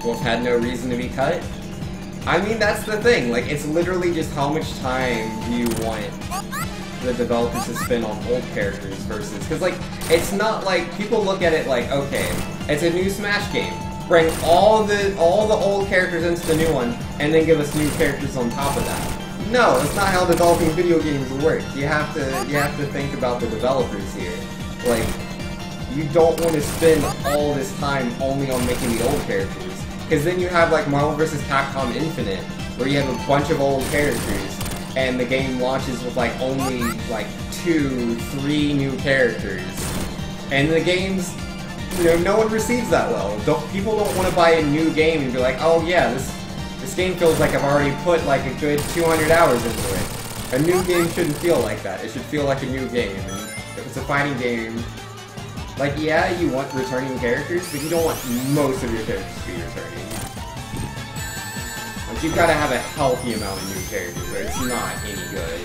[SPEAKER 1] Wolf had no reason to be cut. I mean, that's the thing. Like, it's literally just how much time do you want the developers to spend on old characters versus... Because, like, it's not like... People look at it like, okay, it's a new Smash game. Bring all the old characters into the new one, and then give us new characters on top of that. No, that's not how developing video games work. You have to think about the developers here. Like, you don't want to spend all this time only on making the old characters. Because then you have, like, Marvel vs. Capcom Infinite, where you have a bunch of old characters, and the game launches with like only like 2-3 new characters, and the game's, you know, no one receives that well. People don't want to buy a new game and be like, oh yeah, this game feels like I've already put like a good 200 hours into it. A new game shouldn't feel like that. It should feel like a new game. And if it's a fighting game, like, yeah, you want returning characters, but you don't want most of your characters to be returning. You've got to have a healthy amount of new characters, or it's not any good.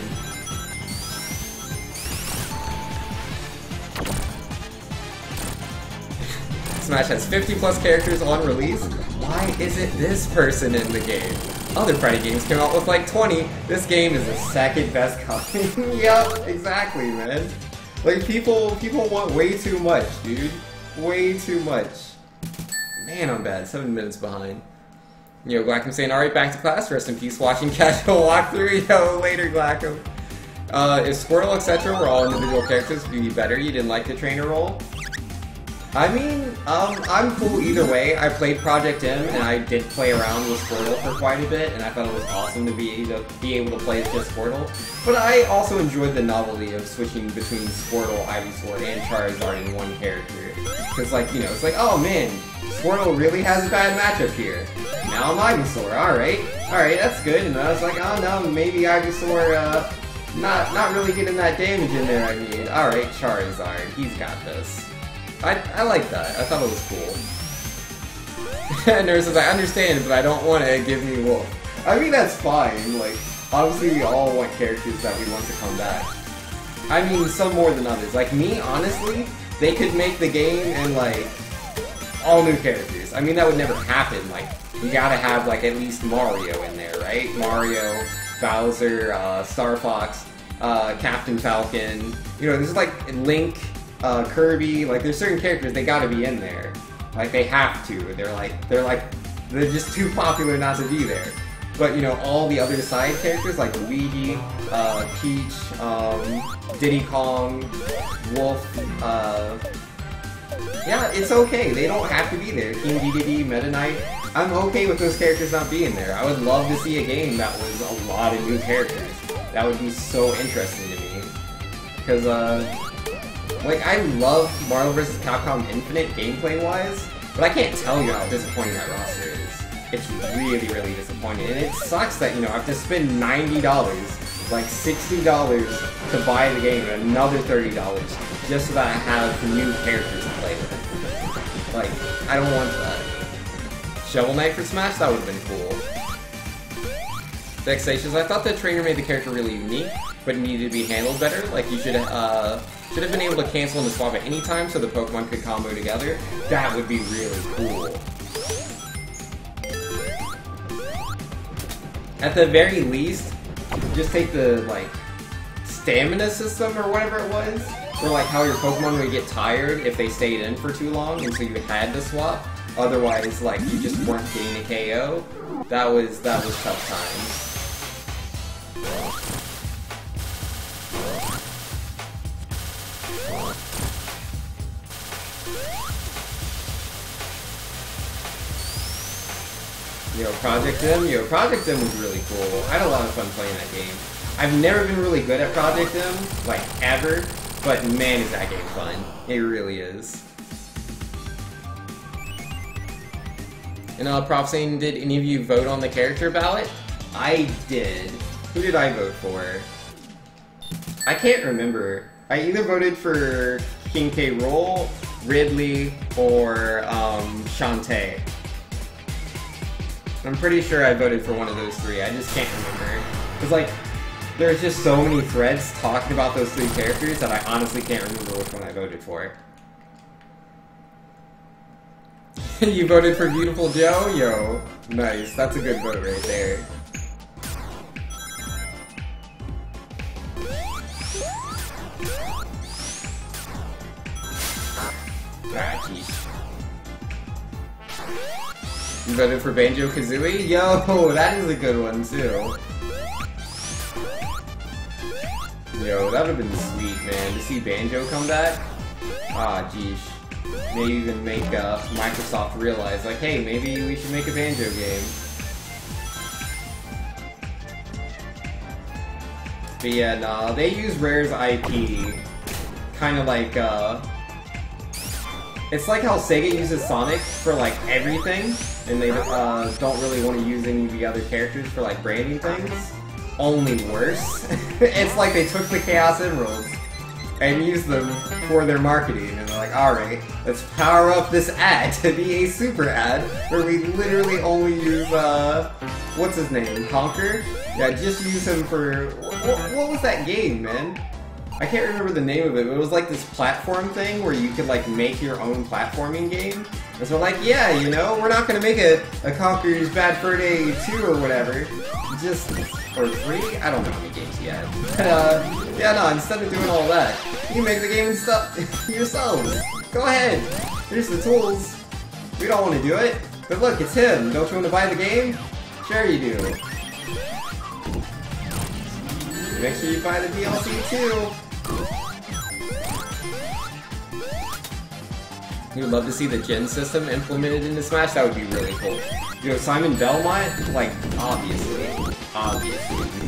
[SPEAKER 1] Smash has 50 plus characters on release. Why isn't this person in the game? Other fighting games came out with like 20. This game is the second best copy. Yup, exactly, man. Like, people want way too much, dude. Way too much. Man, I'm bad. 7 minutes behind. Yo, Glackham saying, alright, back to class. Rest in peace, watching casual walkthrough. Yo, later, Glackham. If Squirtle, etc. were all individual characters, would be better? You didn't like the trainer role? I mean, I'm cool either way. I played Project M, and I did play around with Squirtle for quite a bit, and I thought it was awesome to be able to play as just Squirtle. But I also enjoyed the novelty of switching between Squirtle, Ivysaur, and Charizard in one character. Because, like, you know, it's like, oh man, Squirtle really has a bad matchup here. Now I'm Ivysaur, alright, that's good. And I was like, oh no, maybe Ivysaur, not really getting that damage in there I need. Alright, Charizard, he's got this. I like that. I thought it was cool. Nurse says, I understand, but I don't want to give me Wolf. I mean, that's fine. Like, obviously we all want characters that we want to come back. I mean, some more than others. Like me, honestly, they could make the game and, like, all new characters. I mean, that would never happen. Like, you gotta have, like, at least Mario in there, right? Mario, Bowser, Star Fox, Captain Falcon. You know, there's, like, Link, Kirby, like, there's certain characters, they gotta be in there. Like, they have to. They're just too popular not to be there. But, you know, all the other side characters, like Luigi, Peach, Diddy Kong, Wolf, yeah, it's okay. They don't have to be there. King Dedede, Meta Knight, I'm okay with those characters not being there. I would love to see a game that was a lot of new characters. That would be so interesting to me. Because, like, I love Marvel vs. Capcom Infinite gameplay-wise, but I can't tell you how disappointing that roster is. It's really, really disappointing. And it sucks that, you know, I have to spend $90, like $60 to buy the game, and another $30 just so that I have new characters to play with. Like, I don't want that. Shovel Knight for Smash? That would have been cool. Vexatious, I thought the trainer made the character really unique, but it needed to be handled better. Like, you should have been able to cancel and swap at any time so the Pokemon could combo together. That would be really cool. At the very least, just take the, like, stamina system or whatever it was, or like how your Pokemon would get tired if they stayed in for too long, and so you had to swap. Otherwise, like, you just weren't getting a KO. That was tough times. Project M was really cool. I had a lot of fun playing that game. I've never been really good at Project M, like, ever, but man is that game fun. It really is. And Prof saying, did any of you vote on the character ballot? I did. Who did I vote for? I can't remember. I either voted for King K. Rool, Ridley, or Shantae. I'm pretty sure I voted for one of those three. I just can't remember. Because, like, there's just so many threads talking about those three characters that I honestly can't remember which one I voted for. You voted for Beautiful Joe? Yo, nice. That's a good vote right there. Ah, jeez. You voted for Banjo-Kazooie? Yo, that is a good one, too. Yo, that would have been sweet, man, to see Banjo come back. Ah, jeez. Maybe even make Microsoft realize, like, hey, maybe we should make a Banjo game. But yeah, nah, they use Rare's IP, kind of like, it's like how Sega uses Sonic for, like, everything, and they don't really want to use any of the other characters for, like, branding things. Only worse. It's like they took the Chaos Emeralds and used them for their marketing, and they're like, alright, let's power up this ad to be a super ad, where we literally only use, what's his name, Honker? Yeah, just use him for, what was that game, man? I can't remember the name of it, but it was like this platform thing where you could, like, make your own platforming game. And so like, yeah, you know, we're not gonna make a Conker's Bad Fur Day 2 or whatever, just, or 3? I don't know how many games yet. But, yeah, no, instead of doing all that, you make the game and stuff yourselves. Go ahead. Here's the tools. We don't want to do it. But look, it's him. Don't you want to buy the game? Sure you do. Make sure you buy the DLC too. You would love to see the gen system implemented into Smash. That would be really cool. You know, Simon Belmont, like, obviously.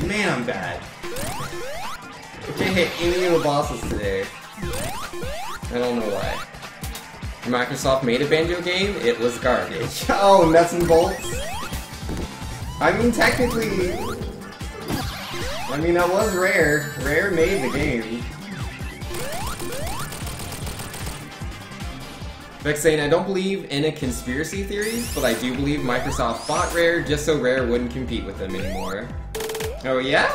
[SPEAKER 1] Man, I'm bad. I can't hit any of the bosses today. I don't know why. Microsoft made a Banjo game, it was garbage. Oh, nuts and bolts? I mean, technically... I mean, that was Rare. Rare made the game. Vex saying, I don't believe in a conspiracy theory, but I do believe Microsoft bought Rare just so Rare wouldn't compete with them anymore. Oh yeah?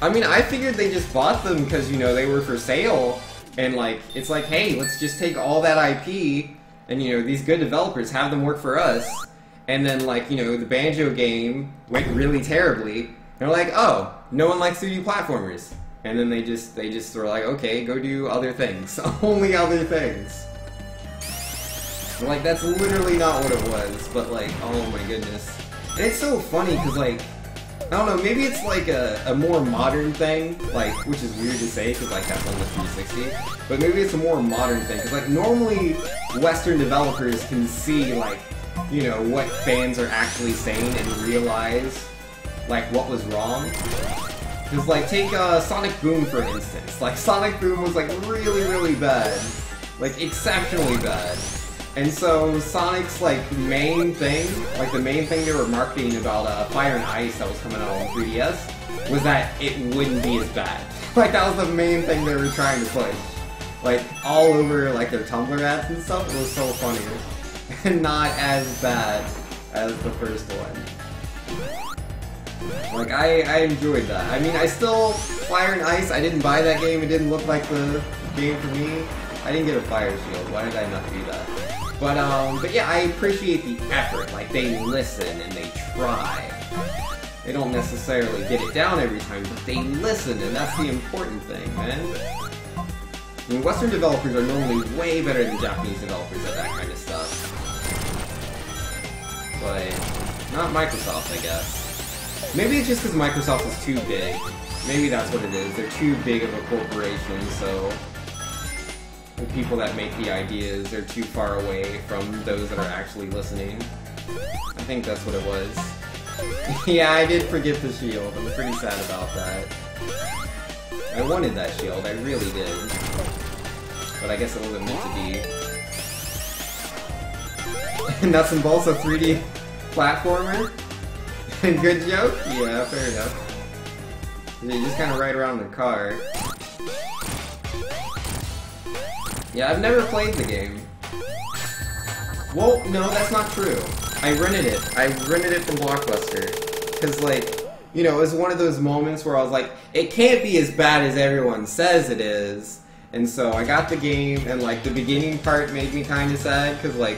[SPEAKER 1] I mean, I figured they just bought them because, you know, they were for sale, and like, it's like, hey, let's just take all that IP, and you know, these good developers, have them work for us, and then like, you know, the Banjo game went really terribly, and they're like, oh, no one likes 3D platformers. And then they just were like, okay, go do other things. Only other things. Like, that's literally not what it was, but like, oh my goodness. And it's so funny, because like, I don't know, maybe it's like a more modern thing, like, which is weird to say, because like, that's on the 360, but maybe it's a more modern thing, because like, normally, Western developers can see, like, you know, what fans are actually saying and realize, like, what was wrong. Because like, take Sonic Boom for instance, like, Sonic Boom was like, really, really bad. Like, exceptionally bad. And so Sonic's like main thing, like the main thing they were marketing about Fire and Ice that was coming out on 3DS, was that it wouldn't be as bad. Like that was the main thing they were trying to push. Like all over like their Tumblr ads and stuff, it was so funny. And not as bad as the first one. Like, I enjoyed that. I mean, I still... Fire and Ice, I didn't buy that game. It didn't look like the game for me. I didn't get a Fire Shield. Why did I not do that? But yeah, I appreciate the effort. Like, they listen and they try. They don't necessarily get it down every time, but they listen, and that's the important thing, man. I mean, Western developers are normally way better than Japanese developers at that kind of stuff. But not Microsoft, I guess. Maybe it's just because Microsoft is too big. Maybe that's what it is. They're too big of a corporation, so the people that make the ideas, they're too far away from those that are actually listening. I think that's what it was. Yeah, I did forget the shield. I'm pretty sad about that. I wanted that shield, I really did. But I guess it wasn't meant to be. Nuts and Bolts, a 3D platformer? Good joke? Yeah, fair enough. You just kind of ride around in the car. Yeah, I've never played the game. Well, no, that's not true. I rented it. I rented it from Blockbuster. Because, like, you know, it was one of those moments where I was like, it can't be as bad as everyone says it is. And so I got the game, and, like, the beginning part made me kind of sad, because, like,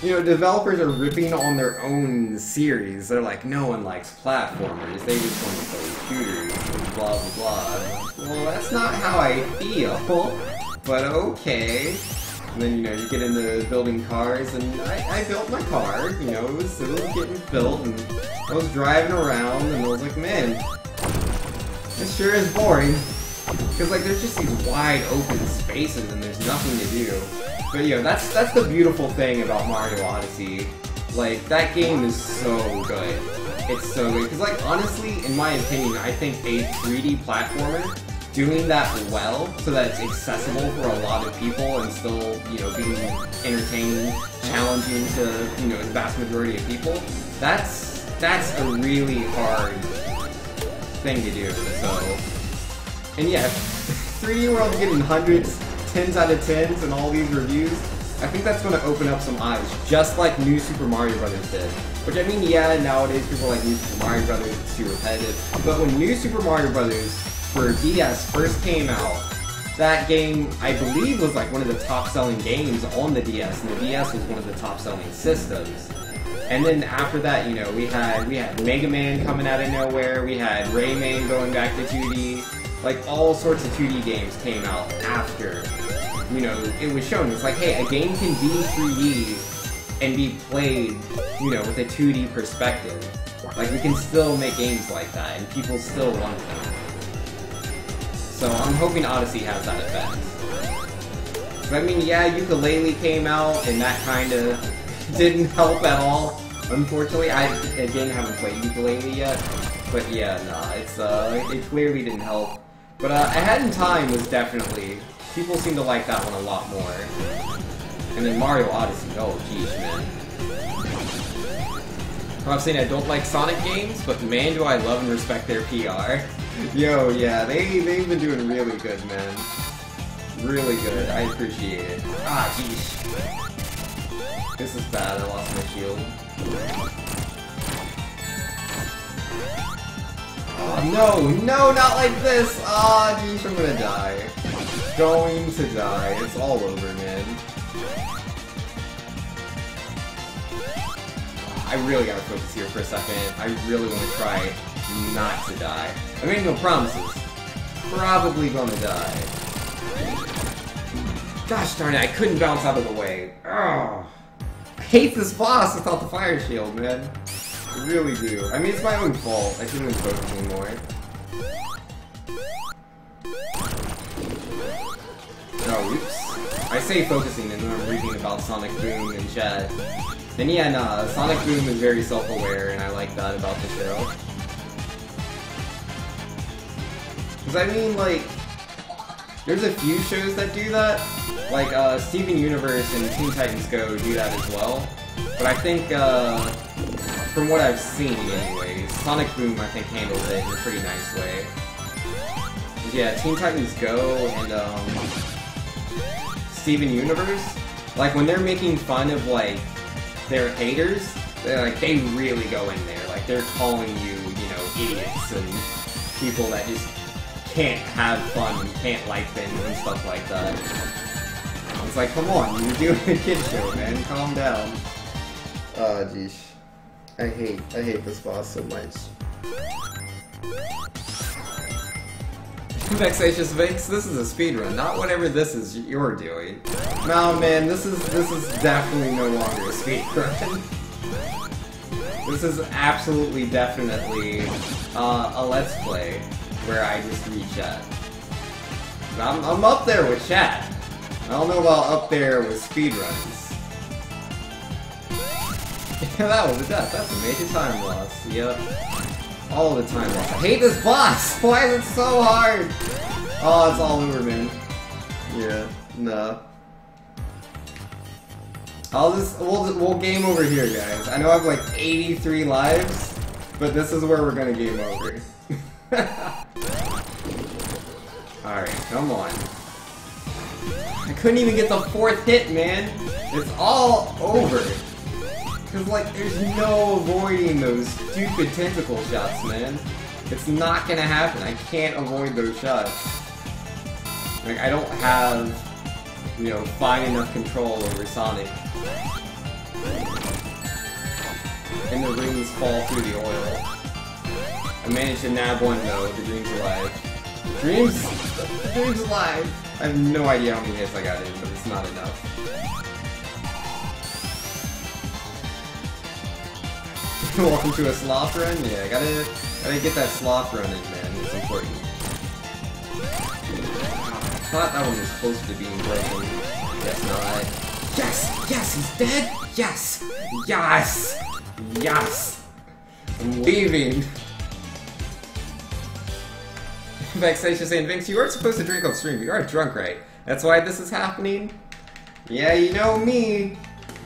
[SPEAKER 1] you know, developers are ripping on their own series. They're like, no one likes platformers. They just want to play shooters, and blah, blah, blah. I'm like, well, that's not how I feel. But okay. And then, you know, you get into building cars, and I built my car, you know, it was getting built, and I was driving around, and I was like, man, this sure is boring. Because, like, there's just these wide open spaces, and there's nothing to do. But, you know, that's the beautiful thing about Mario Odyssey. Like, that game is so good. It's so good. Because, like, honestly, in my opinion, I think a 3D platformer doing that well, so that it's accessible for a lot of people and still, you know, being entertaining, challenging to, you know, the vast majority of people, that's a really hard thing to do, so... And yeah, 3D World getting hundreds, 10s out of 10s and all these reviews, I think that's going to open up some eyes, just like New Super Mario Bros. Did. Which, I mean, yeah, nowadays people like New Super Mario Bros. It's too repetitive, but when New Super Mario Bros. For DS first came out, that game, I believe, was like one of the top-selling games on the DS, and the DS was one of the top-selling systems. And then after that, you know, we had Mega Man coming out of nowhere, we had Rayman going back to 2D, like all sorts of 2D games came out after, you know, it was shown. It's like, hey, a game can be 3D and be played, you know, with a 2D perspective. Like, we can still make games like that, and people still want them. So I'm hoping Odyssey has that effect. But I mean, yeah, Yooka-Laylee came out, and that kind of didn't help at all. Unfortunately, I again haven't played Yooka-Laylee yet. But yeah, nah, it clearly didn't help. But A Hat in Time was definitely, people seem to like that one a lot more. And then Mario Odyssey, oh geez, man. I'm saying I don't like Sonic games, but man, do I love and respect their PR. Yo, yeah, they've been doing really good, man. Really good. I appreciate it. Ah, geez. This is bad. I lost my shield. Oh, no, not like this! Ah, geez, I'm gonna die. Going to die. It's all over, man. I really gotta focus here for a second. I really want to try not to die. I made no promises. Probably gonna die. Gosh darn it, I couldn't bounce out of the way. Oh, I hate this boss without the fire shield, man. I really do. I mean, it's my own fault. I shouldn't have been focusing more. Oh, oops. I say focusing and then I'm reading about Sonic Boom in chat. And yeah, nah, Sonic Boom is very self-aware, and I like that about the show. Because I mean, like, there's a few shows that do that. Like, Steven Universe and Teen Titans Go do that as well. But I think, from what I've seen anyways, Sonic Boom, I think, handled it in a pretty nice way. But yeah, Teen Titans Go and, Steven Universe, like, when they're making fun of, like, their haters, they really go in there. Like, they're calling you, you know, idiots and people that just can't have fun and can't like things and stuff like that. It's like, come on, you're doing a kid show, man. Calm down. Oh, jeez. I hate this boss so much. Vexatious Vinx, this is a speedrun, not whatever this is you're doing. No, man, this is definitely no longer a speedrun. This is absolutely, definitely a Let's Play where I just read chat. I'm up there with chat. I don't know about up there with speedruns. Yeah, that was a death. That's a major time loss. Yep. All the time loss. I hate this boss! Why is it so hard? Oh, it's all over, man. Yeah, no. We'll game over here, guys. I know I have like 83 lives, but this is where we're gonna game over. Alright, come on. I couldn't even get the 4th hit, man. It's all over. Cause like, there's no avoiding those stupid tentacle shots, man. It's not gonna happen. I can't avoid those shots. Like, I don't have, you know, fine enough control over Sonic. And the rings fall through the oil. I managed to nab one though. The dream's alive. The dream's alive! I have no idea how many hits I got in, but it's not enough. Welcome to a sloth run? Yeah, gotta get that sloth run in, man. It's important. I thought that one was closer to being broken. Guess not. Yes! Yes! He's dead! Yes! Yes! Yes! I'm leaving! Vexatious saying, Vinx, you weren't supposed to drink on stream, but you are drunk, right? That's why this is happening? Yeah, you know me!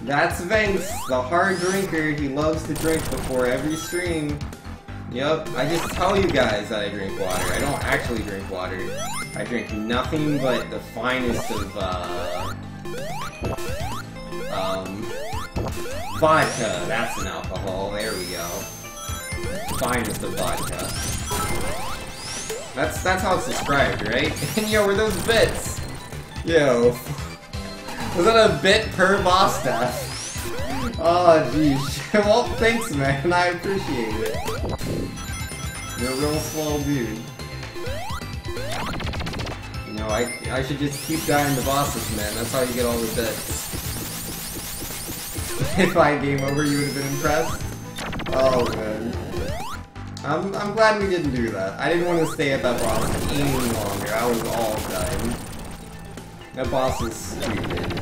[SPEAKER 1] That's Vinx, the hard drinker. He loves to drink before every stream. Yep, I just tell you guys that I drink water. I don't actually drink water. I drink nothing but the finest of, vodka. That's an alcohol. There we go. Finest of vodka. That's how it's described, right? And yo, were those bits? Yo. Was that a bit per boss death? Oh, jeez. Well, thanks, man. I appreciate it. You're a real slow dude. You know, I should just keep dying to bosses, man. That's how you get all the bits. If I game over, you would have been impressed? Oh, man. I'm glad we didn't do that. I didn't want to stay at that boss any longer. I was all done. That boss is stupid.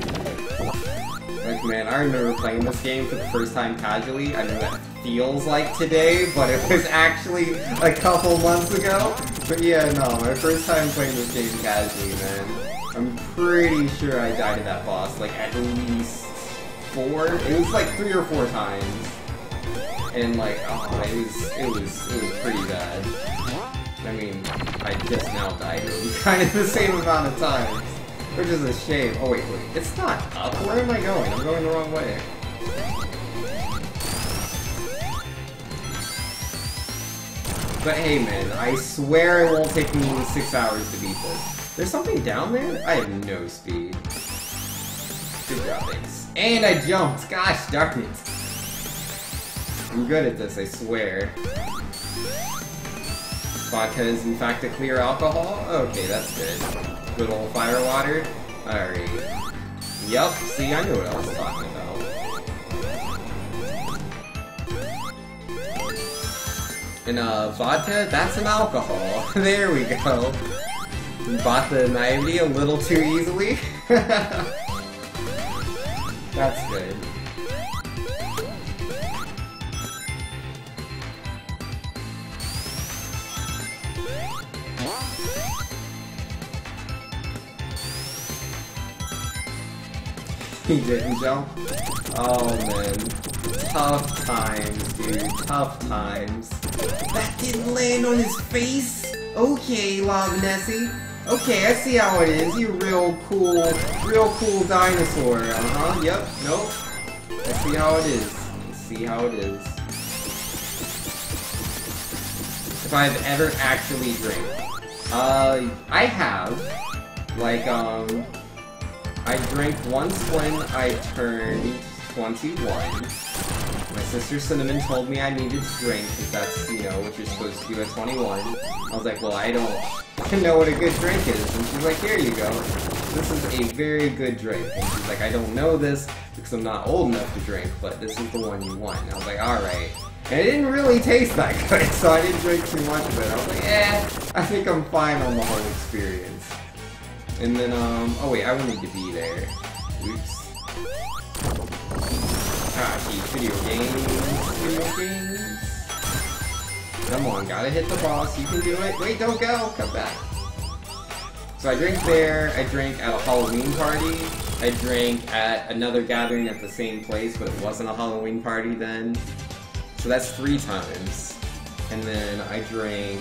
[SPEAKER 1] Like, man, I remember playing this game for the first time casually. I know that feels like today, but it was actually a couple months ago. But yeah, no, my first time playing this game casually, man. I'm pretty sure I died to that boss, like, at least 4? It was like 3 or 4 times. And like, oh, it was pretty bad. I mean, I just now died to him kind of the same amount of times. Which is a shame. Oh wait, it's not up. Where am I going? I'm going the wrong way. But hey man, I swear it won't take me 6 hours to beat this. There's something down there? I have no speed. Good job, thanks. And I jumped! Gosh darn it! I'm good at this, I swear. Vodka is in fact a clear alcohol? Okay, that's good. Good old fire water? Alright. Yup, see, I knew what I was talking about. And, vodka? That's an alcohol. There we go. You bought the naivety a little too easily. That's good. He didn't jump? Oh man. Tough times, dude. Tough times. That didn't land on his face? Okay, Lava Nessie. Okay, I see how it is. You real cool dinosaur. Uh-huh, yep, nope. I see how it is. I see how it is. I've ever actually drank. I have. Like, I drank once when I turned 21. My sister Cinnamon told me I needed to drink, because that's, you know, what you're supposed to do at 21. I was like, well, I don't know what a good drink is. And she's like, here you go. This is a very good drink. And she's like, I don't know this because I'm not old enough to drink, but this is the one you want. And I was like, alright. And it didn't really taste that good, so I didn't drink too much of it. I was like, I think I'm fine on the whole experience. And then, oh wait, I wanted to be there. Oops. Ah, geez, video games. Come on, gotta hit the boss, you can do it. Wait, don't go, come back. So I drank there, I drank at a Halloween party, I drank at another gathering at the same place, but it wasn't a Halloween party then. So that's 3 times. And then I drank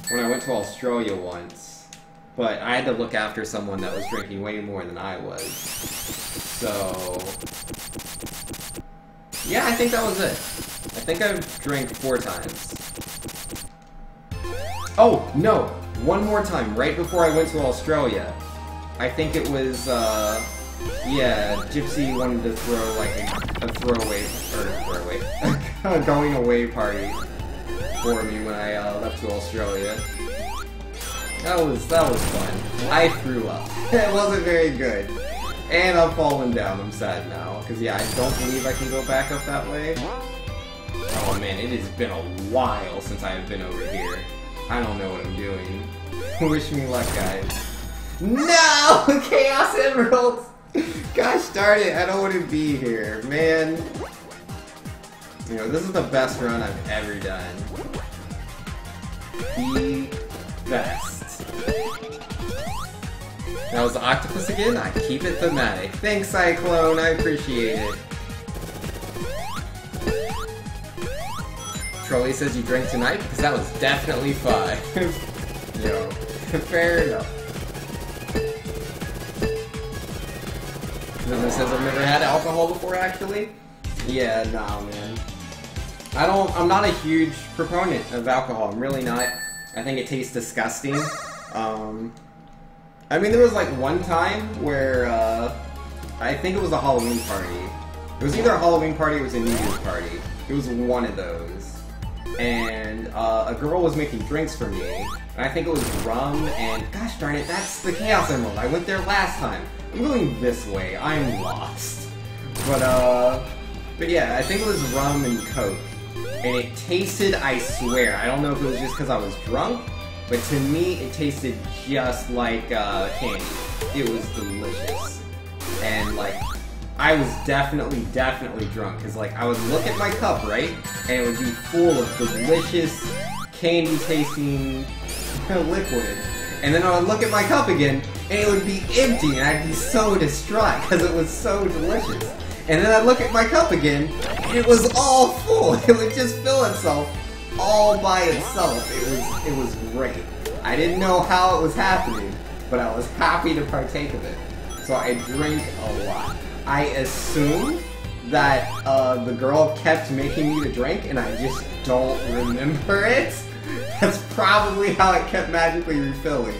[SPEAKER 1] when I went to Australia once, but I had to look after someone that was drinking way more than I was. So yeah, I think that was it. I think I've drank 4 times. Oh, no! One more time, right before I went to Australia. I think it was, yeah, Gypsy wanted to throw, like, a going away party for me when I, left to Australia. That was fun. I threw up. It wasn't very good. And I'm falling down, I'm sad now. Because, yeah, I don't believe I can go back up that way. Oh man, it has been a while since I've been over here. I don't know what I'm doing. Wish me luck, guys. No! Chaos Emeralds! Gosh darn it, I don't want to be here. Man. You know, this is the best run I've ever done. The best. That was the octopus again? I keep it thematic. Thanks, Cyclone, I appreciate it. Trolley says you drank tonight because that was definitely 5. Yo, fair enough. Nova says I've never had alcohol before, actually. Yeah, nah, man. I'm not a huge proponent of alcohol. I'm really not. I think it tastes disgusting. I mean, there was like one time where I think it was a Halloween party. It was either a Halloween party or it was a New Year's party. It was one of those. And a girl was making drinks for me, and I think it was rum, and gosh darn it, that's the Chaos Emerald. I went there last time. I'm going this way. I'm lost. But yeah, I think it was rum and Coke, and it tasted, I swear, I don't know if it was just because I was drunk, but to me, it tasted just like candy. It was delicious. And like, I was definitely drunk, because like, I would look at my cup, right, and it would be full of delicious, candy-tasting liquid, and then I would look at my cup again, and it would be empty, and I'd be so distraught, because it was so delicious. And then I'd look at my cup again, and it was all full. It would just fill itself all by itself. It was great. I didn't know how it was happening, but I was happy to partake of it. So I drank a lot. I assume that the girl kept making me the drink, and I just don't remember it. That's probably how it kept magically refilling.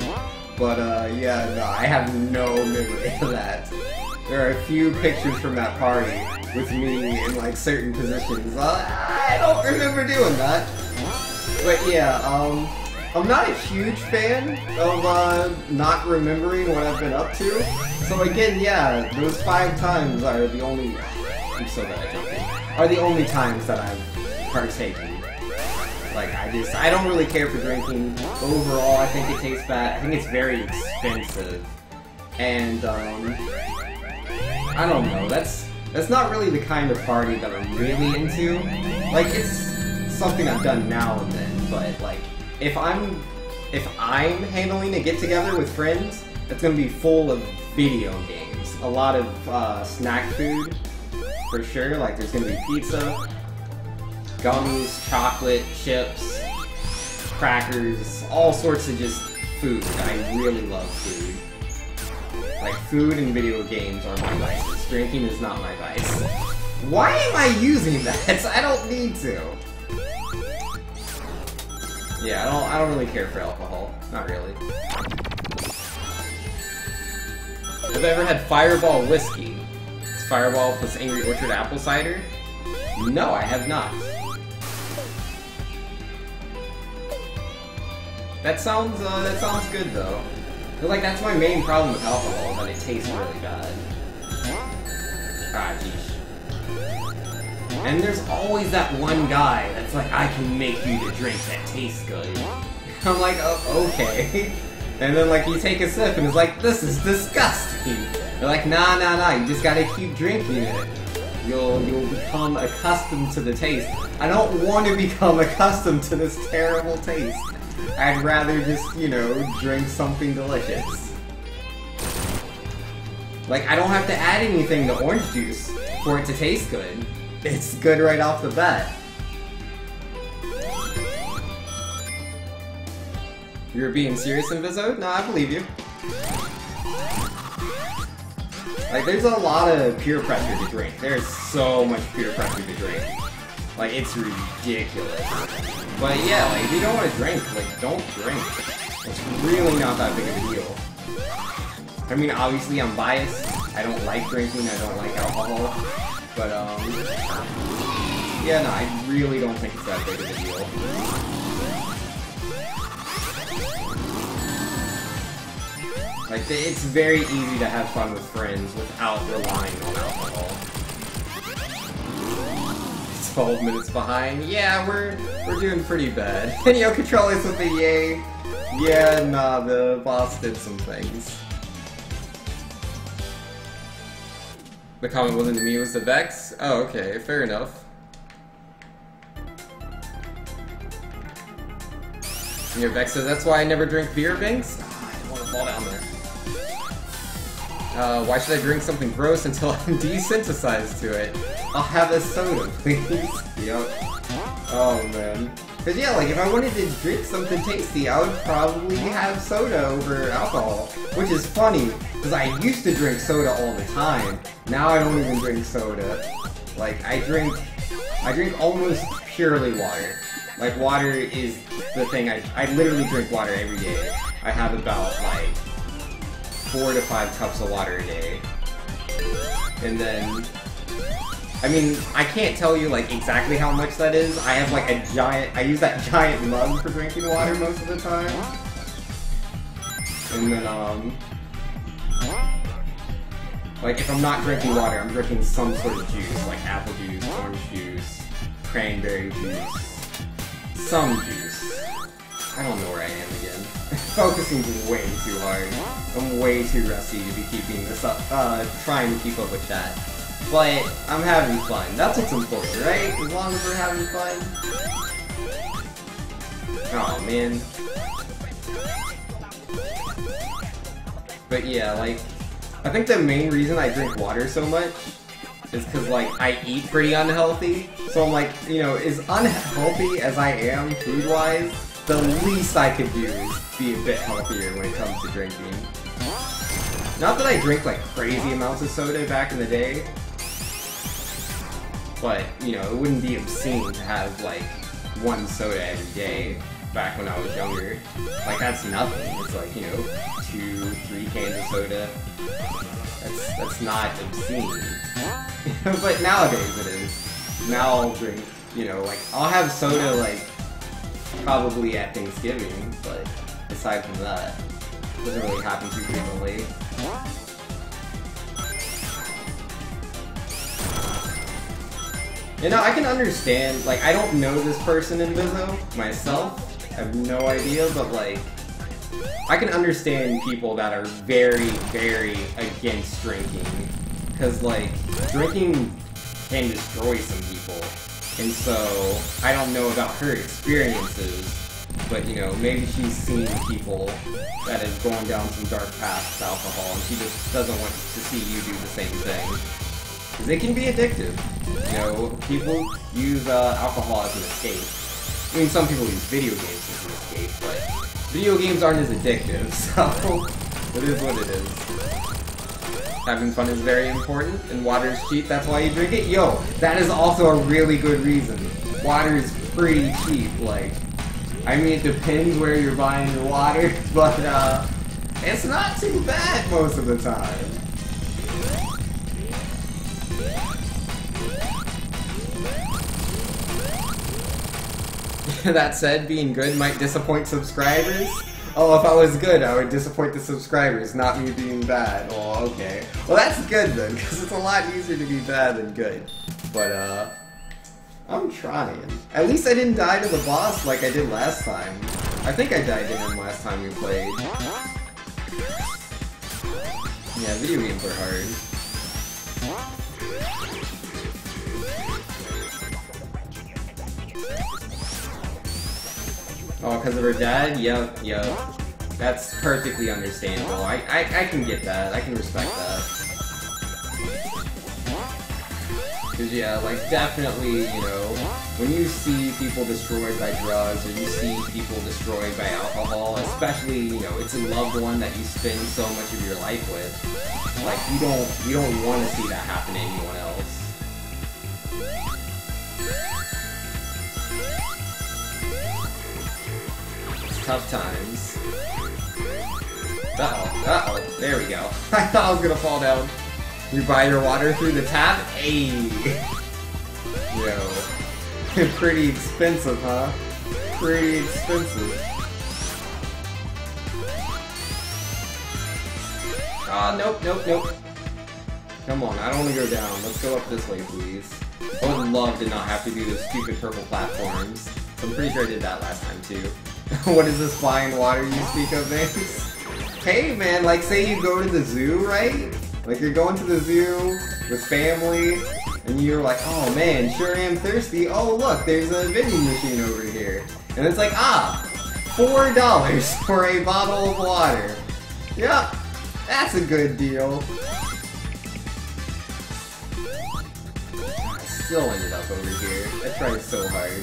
[SPEAKER 1] But yeah, no, I have no memory of that. There are a few pictures from that party with me in like certain positions. I don't remember doing that. But yeah, I'm not a huge fan of not remembering what I've been up to. So again, yeah, those 5 times are the only... I'm so bad at joking. Are the only times that I've partaken. Like, I don't really care for drinking. Overall, I think it tastes bad. I think it's very expensive. And, I don't know, that's not really the kind of party that I'm really into. Like, it's something I've done now and then, but, like, if I'm handling a get-together with friends, it's gonna be full of video games. A lot of, snack food, for sure. Like, there's gonna be pizza, gummies, chocolate, chips, crackers, all sorts of just food. I really love food. Like, food and video games are my vices. Drinking is not my vice. Why am I using that? I don't need to. Yeah, I don't really care for alcohol. Not really. Have I ever had Fireball whiskey? It's Fireball plus Angry Orchard apple cider? No, I have not. That sounds good though. But like that's my main problem with alcohol, is that it tastes really bad. Ah, geesh. And there's always that one guy that's like, I can make you the drink that tastes good. I'm like, oh, okay. And then like you take a sip and it's like, this is disgusting. They're like, nah, you just gotta keep drinking it. You'll become accustomed to the taste. I don't want to become accustomed to this terrible taste. I'd rather just, you know, drink something delicious. Like, I don't have to add anything to orange juice for it to taste good. It's good right off the bat. You're being serious, Inviso? No, I believe you. Like, there's a lot of peer pressure to drink. There's so much peer pressure to drink. Like, it's ridiculous. But yeah, like, if you don't want to drink, like, don't drink. It's really not that big of a deal. I mean, obviously I'm biased. I don't like drinking, I don't like alcohol. But, yeah, no, I really don't think it's that big of a deal. Like, it's very easy to have fun with friends without relying on alcohol. 12 minutes behind. Yeah, we're doing pretty bad. And yo, Controllers with the yay. Yeah, nah, the boss did some things. The comment wasn't to me, it was the Vex? Oh, okay, fair enough. And your Vex says, that's why I never drink beer, Binks? Oh, I don't want to fall down there. Why should I drink something gross until I'm desensitized to it? I'll have a soda, please. Yep. Oh, man. Cause yeah, like, if I wanted to drink something tasty, I would probably have soda over alcohol. Which is funny, because I used to drink soda all the time. Now I don't even drink soda. Like, I drink almost purely water. Like, water is the thing, I literally drink water every day. I have about, like, 4 to 5 cups of water a day. And then, I mean, I can't tell you, like, exactly how much that is. I have, like, I use that giant mug for drinking water most of the time. And then, like, if I'm not drinking water, I'm drinking some sort of juice, like apple juice, orange juice, cranberry juice, some juice. I don't know where I am again. Focusing way too hard. I'm way too rusty to be keeping this up, trying to keep up with that. But I'm having fun. That's what's important, right? As long as we're having fun. Oh man. But yeah, like, I think the main reason I drink water so much is because, like, I eat pretty unhealthy. So I'm like, you know, as unhealthy as I am food-wise, the least I could do is be a bit healthier when it comes to drinking. Not that I drink, like, crazy amounts of soda back in the day, but, you know, it wouldn't be obscene to have, like, 1 soda every day back when I was younger. Like, that's nothing. It's like, you know, 2, 3 cans of soda. That's not obscene. But nowadays it is. Now I'll drink, you know, like, I'll have soda, like, probably at Thanksgiving, but aside from that, it doesn't really happen too frequently. You know, I can understand, like, I don't know this person in Vizo myself, I have no idea, but, like, I can understand people that are very, very against drinking, because, like, drinking can destroy some people, and so, I don't know about her experiences, but, you know, maybe she's seen people that have gone down some dark paths with alcohol, and she just doesn't want to see you do the same thing. Because it can be addictive. You know, people use alcohol as an escape. I mean, some people use video games as an escape, but video games aren't as addictive, so it is what it is. Having fun is very important, and water is cheap, that's why you drink it? Yo, that is also a really good reason. Water is pretty cheap, like, I mean, it depends where you're buying your water, but it's not too bad most of the time. That said, being good might disappoint subscribers. Oh, if I was good, I would disappoint the subscribers, not me being bad. Oh, okay. Well, that's good then, because it's a lot easier to be bad than good. But, I'm trying. At least I didn't die to the boss like I did last time. I think I died to him last time we played. Yeah, video games are hard. Oh, because of her dad? Yep. That's perfectly understandable. I can get that. I can respect that. Because, yeah, like, definitely, you know, when you see people destroyed by drugs, or you see people destroyed by alcohol, especially, you know, it's a loved one that you spend so much of your life with, like, you don't want to see that happen to anyone else. Tough times. Uh-oh, there we go. I thought I was gonna fall down. You buy your water through the tap? Ayy! Yo. Pretty expensive, huh? Pretty expensive. Ah, nope. Come on, I don't want to go down. Let's go up this way, please. I would love to not have to do those stupid purple platforms. I'm pretty sure I did that last time, too. What is this flying water you speak of, Mace? Hey, man, like, say you go to the zoo, right? Like, you're going to the zoo with family, and you're like, oh man, sure am thirsty. Oh look, there's a vending machine over here. And it's like, $4 for a bottle of water. Yep, that's a good deal. I still ended up over here. I tried so hard.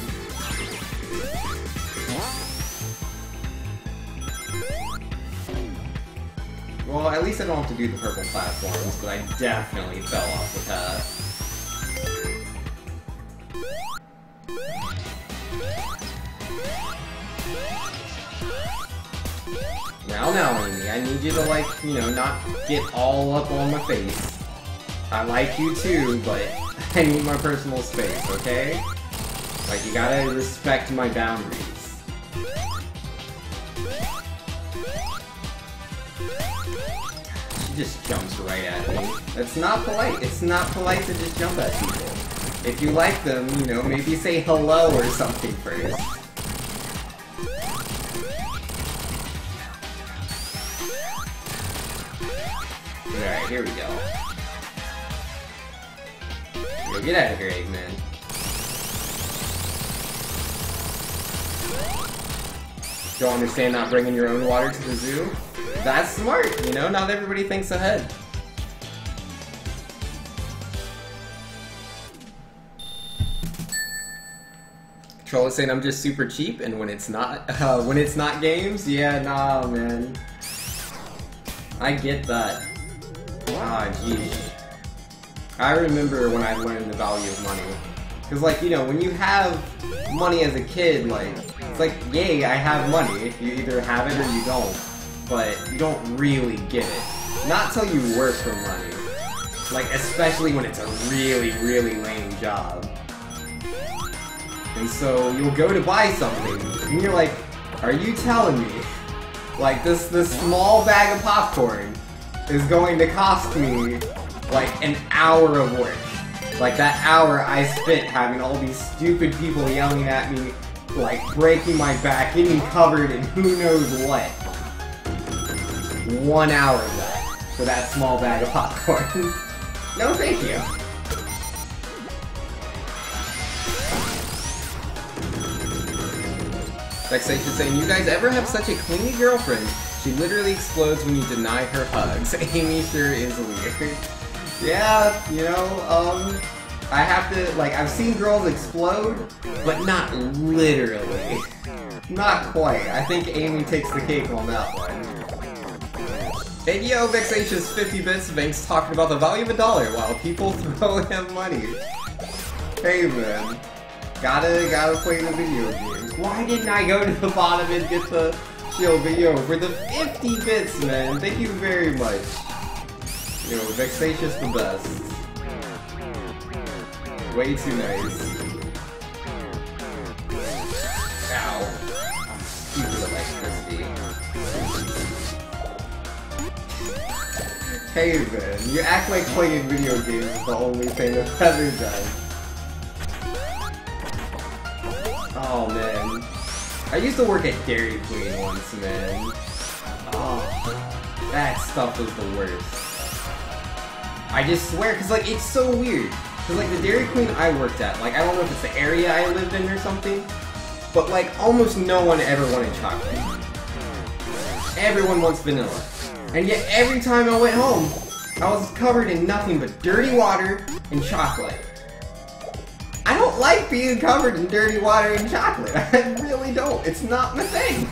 [SPEAKER 1] Well, at least I don't have to do the purple platforms, but I definitely fell off with that. Now, Amy, I need you to, like, you know, not get all up on my face. I like you too, but I need my personal space, okay? Like, you gotta respect my boundaries. Just jumps right at me. That's not polite. It's not polite to just jump at people. If you like them, you know, maybe say hello or something first. Alright, here we go. Yo, get out of here, Eggman. Don't understand not bringing your own water to the zoo? That's smart, you know? Not everybody thinks ahead. Troll is saying I'm just super cheap, and when it's not games, yeah, nah, man. I get that. Ah, geez. I remember when I learned the value of money. Cause, like, you know, when you have money as a kid, like, it's like, yay, I have money. You either have it or you don't. But you don't really get it. Not till you work for money. Like, especially when it's a really, really lame job. And so, you'll go to buy something, and you're like, are you telling me, like, this small bag of popcorn is going to cost me, like, an hour of work? Like, that hour I spent having all these stupid people yelling at me, like, breaking my back, getting covered in who knows what. 1 hour of that for that small bag of popcorn. No thank you. Vexation saying, you guys ever have such a clingy girlfriend? She literally explodes when you deny her hugs. Amy sure is weird. Yeah, you know, I have to, like, I've seen girls explode, but not literally. Not quite. I think Amy takes the cake on that one. And yo, Vexatious 50 bits, Vince talking about the value of $1 while people throw him money. Hey man, gotta play the video games. Why didn't I go to the bottom and get the shield? But yo, for the 50 bits, man, thank you very much. Yo, Vexatious the best. Way too nice. Ow. Stupid electricity. Hey man, you act like playing video games is the only thing that's ever done. Oh man. I used to work at Dairy Queen once, man. Oh, that stuff was the worst. I just swear, cause like, it's so weird. Cause like, the Dairy Queen I worked at, like, I don't know if it's the area I lived in or something, but like, almost no one ever wanted chocolate. Everyone wants vanilla. And yet, every time I went home, I was covered in nothing but dirty water and chocolate. I don't like being covered in dirty water and chocolate. I really don't. It's not my thing.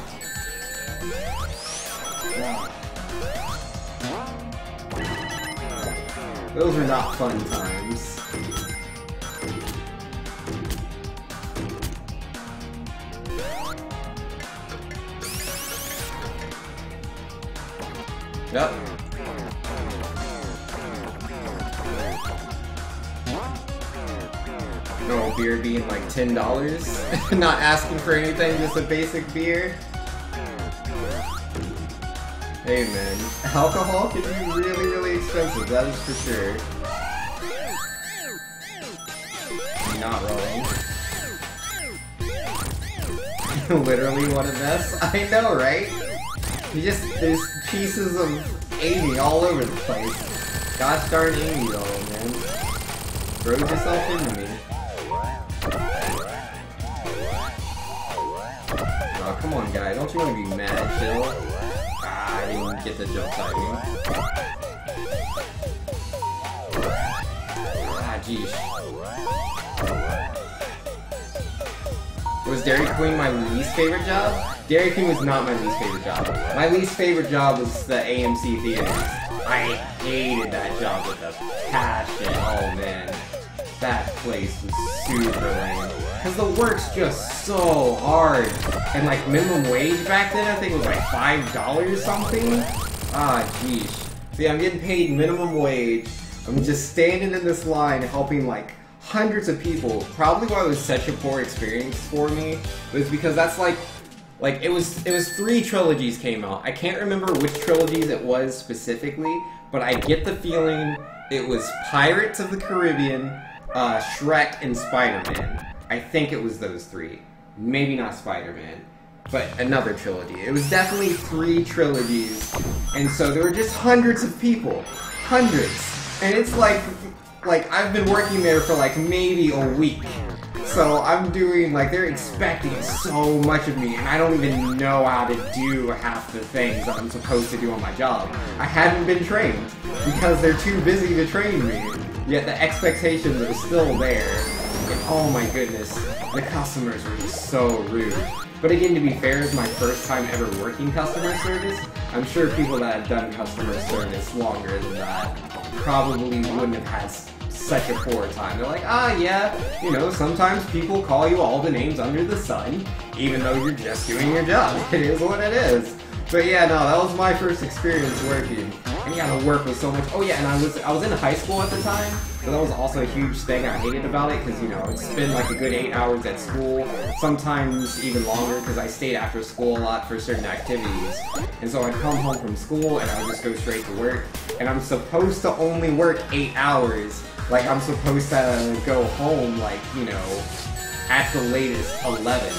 [SPEAKER 1] Those are not fun times. Yep. No, beer being like $10. Not asking for anything, just a basic beer. Hey man, alcohol can be really, really expensive, that is for sure. You're not wrong. Literally what a mess. I know, right? There's pieces of Amy all over the place. Gosh darn Amy though, man. Throw yourself into me. Oh, come on, guy. Don't you want to be mad, chill? Ah, I didn't get the jump timing. Ah, jeez. Was Dairy Queen my least favorite job? Dairy Queen was not my least favorite job. My least favorite job was the AMC theaters. I hated that job with a passion. Oh man. That place was super lame. Cause the work's just so hard. And like minimum wage back then, I think it was like $5 something. Ah, jeez. See, I'm getting paid minimum wage. I'm just standing in this line helping like hundreds of people. Probably why it was such a poor experience for me was because that's like it was 3 trilogies came out. I can't remember which trilogies it was specifically, but I get the feeling it was Pirates of the Caribbean, Shrek, and Spider-Man. I think it was those 3. Maybe not Spider-Man, but another trilogy. It was definitely 3 trilogies, and so there were just hundreds of people. Hundreds. And it's like I've been working there for like maybe a week. So I'm doing, like, they're expecting so much of me, and I don't even know how to do half the things that I'm supposed to do on my job. I haven't been trained, because they're too busy to train me. Yet the expectations are still there. And oh my goodness, the customers were just so rude. But again, to be fair, it's my first time ever working customer service. I'm sure people that have done customer service longer than that probably wouldn't have had such a poor time. They're like, ah, yeah, you know, sometimes people call you all the names under the sun, even though you're just doing your job. It is what it is. But yeah, no, that was my first experience working. And yeah, the work was so much. Oh yeah, and I was in high school at the time, so that was also a huge thing I hated about it, because, you know, I'd spend like a good 8 hours at school, sometimes even longer, because I stayed after school a lot for certain activities. And so I'd come home from school and I would just go straight to work, and I'm supposed to only work 8 hours. Like, I'm supposed to go home, like, you know, at the latest 11.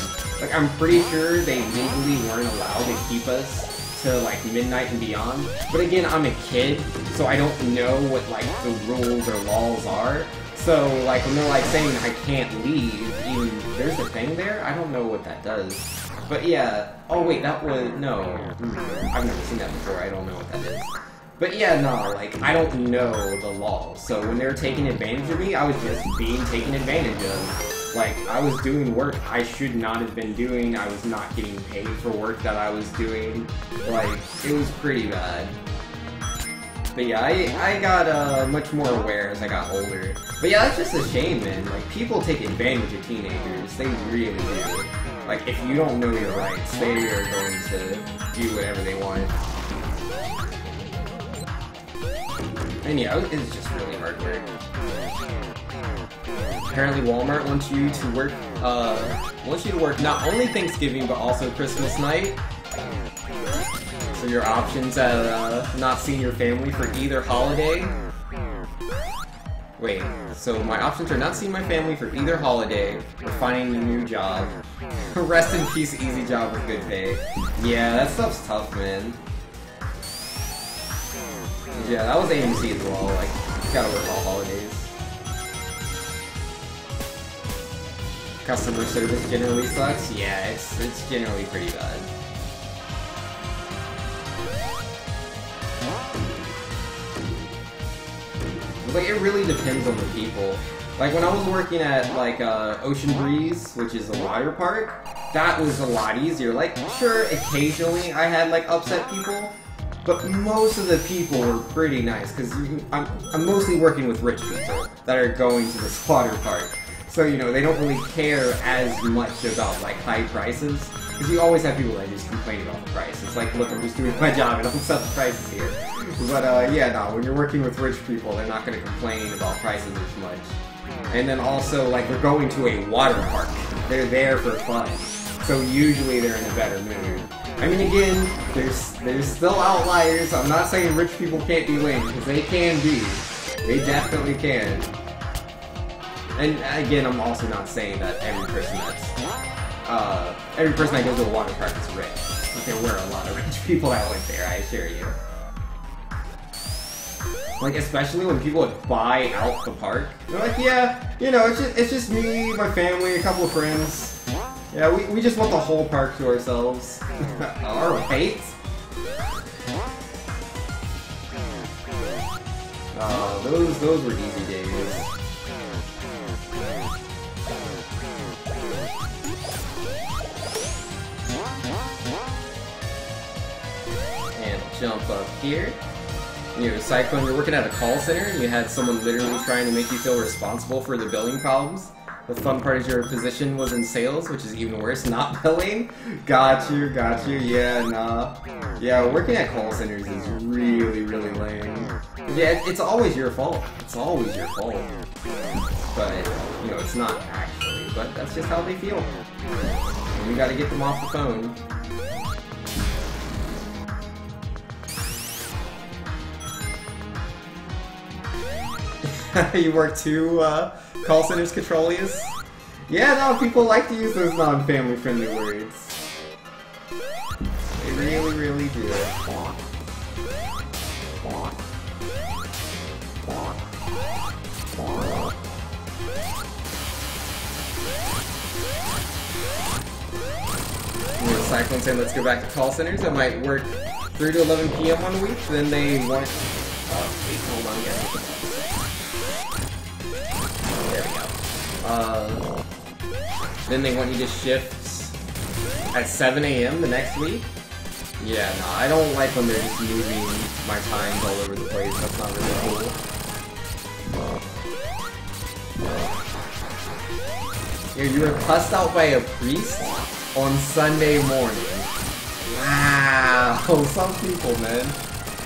[SPEAKER 1] Like, I'm pretty sure they legally weren't allowed to keep us to, like, midnight and beyond. But again, I'm a kid, so I don't know what, like, the rules or laws are. So, like, when they're, like, saying I can't leave, even, there's a thing there? I don't know what that does. But yeah, oh wait, that was, no. I've never seen that before, I don't know what that is. But yeah, no, like, I don't know the laws, so when they were taking advantage of me, I was just being taken advantage of. Like, I was doing work I should not have been doing, I was not getting paid for work that I was doing. Like, it was pretty bad. But yeah, I got much more aware as I got older. But yeah, that's just a shame, man. Like, people take advantage of teenagers. They really do. Like, if you don't know your rights, they are going to do whatever they want. And yeah, it's just really hard work. Apparently Walmart wants you to work not only Thanksgiving, but also Christmas night. So your options at not seeing your family for either holiday. Wait, so my options are not seeing my family for either holiday or finding a new job. Rest in peace, easy job with good pay. Yeah, that stuff's tough, man. Yeah, that was AMC as well, like, you gotta work all holidays. Customer service generally sucks? Yeah, it's generally pretty bad. Like, it really depends on the people. Like, when I was working at, like, Ocean Breeze, which is a water park, that was a lot easier. Like, sure, occasionally I had, like, upset people, but most of the people were pretty nice, because I'm mostly working with rich people that are going to this water park. So, you know, they don't really care as much about, like, high prices, because you always have people that just complain about the price. It's like, look, I'm just doing my job and I'll set the prices here. But, yeah, no, when you're working with rich people, they're not going to complain about prices as much. And then also, like, we're going to a water park. They're there for fun. So usually they're in a better mood. I mean, again, there's still outliers. I'm not saying rich people can't be lame, because they can be. They definitely can. And again, I'm also not saying that every person that goes to a water park is rich. But there were a lot of rich people that went there, I assure you. Like, especially when people would buy out the park. They're like, yeah, you know, it's just me, my family, a couple of friends. Yeah, we just want the whole park to ourselves. Alright. Those were easy days. And jump up here. You know, Cyclone, you're working at a call center and you had someone literally trying to make you feel responsible for the billing problems. The fun part is your position was in sales, which is even worse, not billing. Got you, yeah, nah. Yeah, working at call centers is really, really lame. Yeah, it's always your fault. It's always your fault. But, you know, it's not actually, but that's just how they feel. And you gotta get them off the phone. You work two call centers, Controlius? Yeah, no, people like to use those non-family friendly words. They really, really do. You know, Cyclone saying let's go back to call centers. I might work 3 to 11 p.m. one week, then they want... wait, hold on, yeah. Then they want you to shift at 7 a.m. the next week? Yeah, no, I don't like when they're just moving my times all over the place. That's not really cool. You were cussed out by a priest on Sunday morning. Wow, some people, man.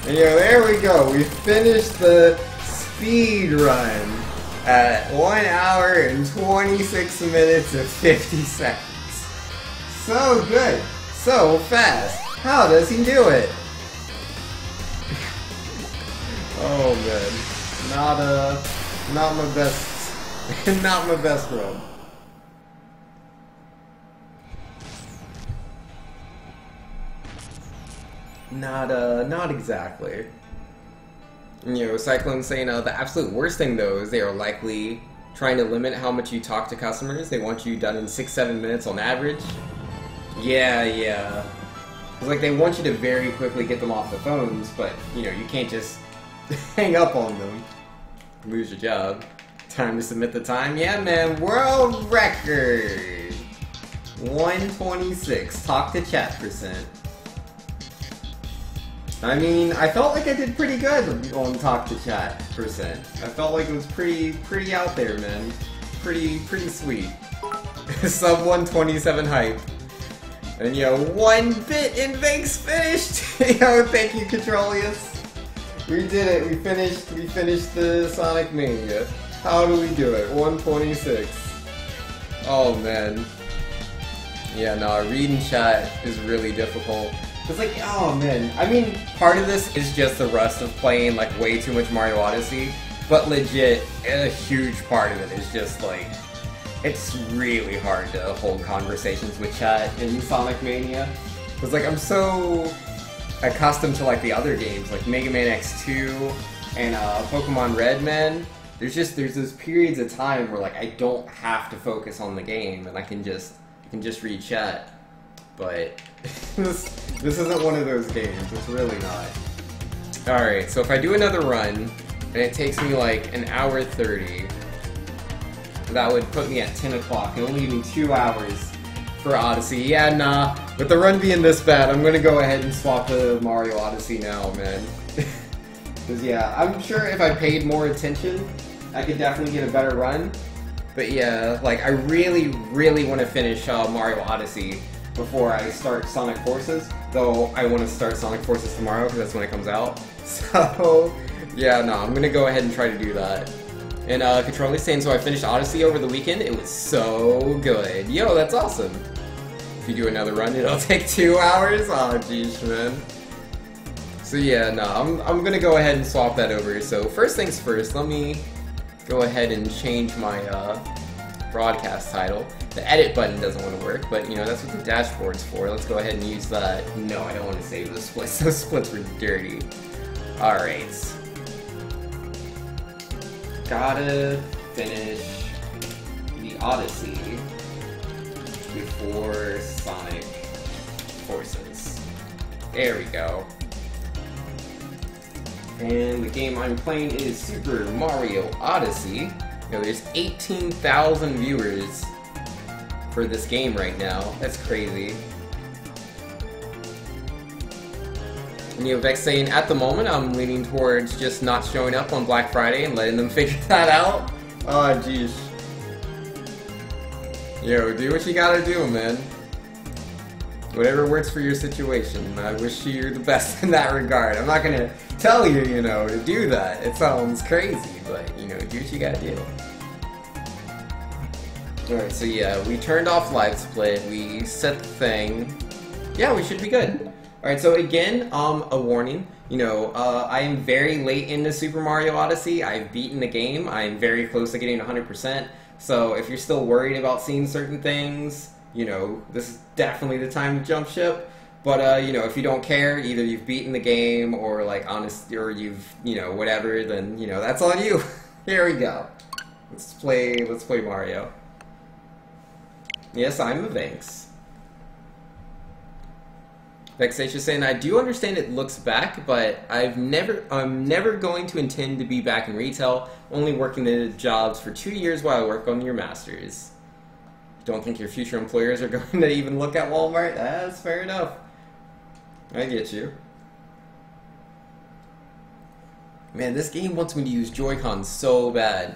[SPEAKER 1] And yeah, there we go. We finished the speed run at 1 hour and 26 minutes and 50 seconds. So good. So fast. How does he do it? Oh man. Not my best not my best run. Not exactly. You know, Cyclone saying the absolute worst thing though is they are likely trying to limit how much you talk to customers. They want you done in 6-7 minutes on average. Yeah. It's like they want you to very quickly get them off the phones, but you know, you can't just hang up on them. Lose your job. Time to submit the time. Yeah, man, world record 126. Talk to chat %. I mean, I felt like I did pretty good on Talk to Chat percent. I felt like it was pretty out there, man. Pretty sweet. Sub 127 hype. And yo, 1 bit in Vegas finished! Yo, thank you, Controlius. We did it, we finished the Sonic Mania. How do we do it? 126. Oh man. Yeah, no, reading chat is really difficult. It's like, oh man, I mean, part of this is just the rust of playing like way too much Mario Odyssey, but legit, a huge part of it is just like, it's really hard to hold conversations with chat in Sonic Mania. Because like, I'm so accustomed to like the other games, like Mega Man X2 and Pokemon Red, man. There's those periods of time where like I don't have to focus on the game and I can just read chat. But this isn't one of those games. It's really not. Alright, so if I do another run, and it takes me like an hour 30, that would put me at 10 o'clock. It'll leave me 2 hours for Odyssey. Yeah, nah. With the run being this bad, I'm gonna go ahead and swap to Mario Odyssey now, man. Because yeah, I'm sure if I paid more attention, I could definitely get a better run. But yeah, like I really want to finish Mario Odyssey before I start Sonic Forces, though I want to start Sonic Forces tomorrow because that's when it comes out. So, yeah, no, I'm going to go ahead and try to do that. And Controller's saying, so I finished Odyssey over the weekend. It was so good. Yo, that's awesome. If you do another run, it'll take 2 hours? Oh, jeez, man. So yeah, no, I'm going to go ahead and swap that over. So first things first, let me go ahead and change my broadcast title. The edit button doesn't want to work, but you know, that's what the dashboard's for. Let's go ahead and use that. No, I don't want to save the splits. Those splits were dirty. Alright. Gotta finish the Odyssey before Sonic Forces. There we go. And the game I'm playing is Super Mario Odyssey. You know, there's 18,000 viewers for this game right now. That's crazy. And you know, Vex saying, at the moment, I'm leaning towards just not showing up on Black Friday and letting them figure that out. Oh, jeez. Yo, do what you gotta do, man. Whatever works for your situation. I wish you the best in that regard. I'm not gonna tell you, you know, to do that. It sounds crazy, but, you know, do what you gotta do. Alright, so yeah, we turned off Live Split, we set the thing. Yeah, we should be good. Alright, so again, a warning. You know, I am very late into Super Mario Odyssey. I've beaten the game. I'm very close to getting 100%. So if you're still worried about seeing certain things, you know, this is definitely the time to jump ship. But, you know, if you don't care, either you've beaten the game or, like, or you've, you know, whatever, then, you know, that's on you. Here we go. Let's play Mario. Yes, I'm a Vex. Vexation saying, I do understand it looks back, but I'm never going to intend to be back in retail, only working the jobs for 2 years while I work on your masters. Don't think your future employers are going to even look at Walmart? That's fair enough. I get you. Man, this game wants me to use Joy-Cons so bad.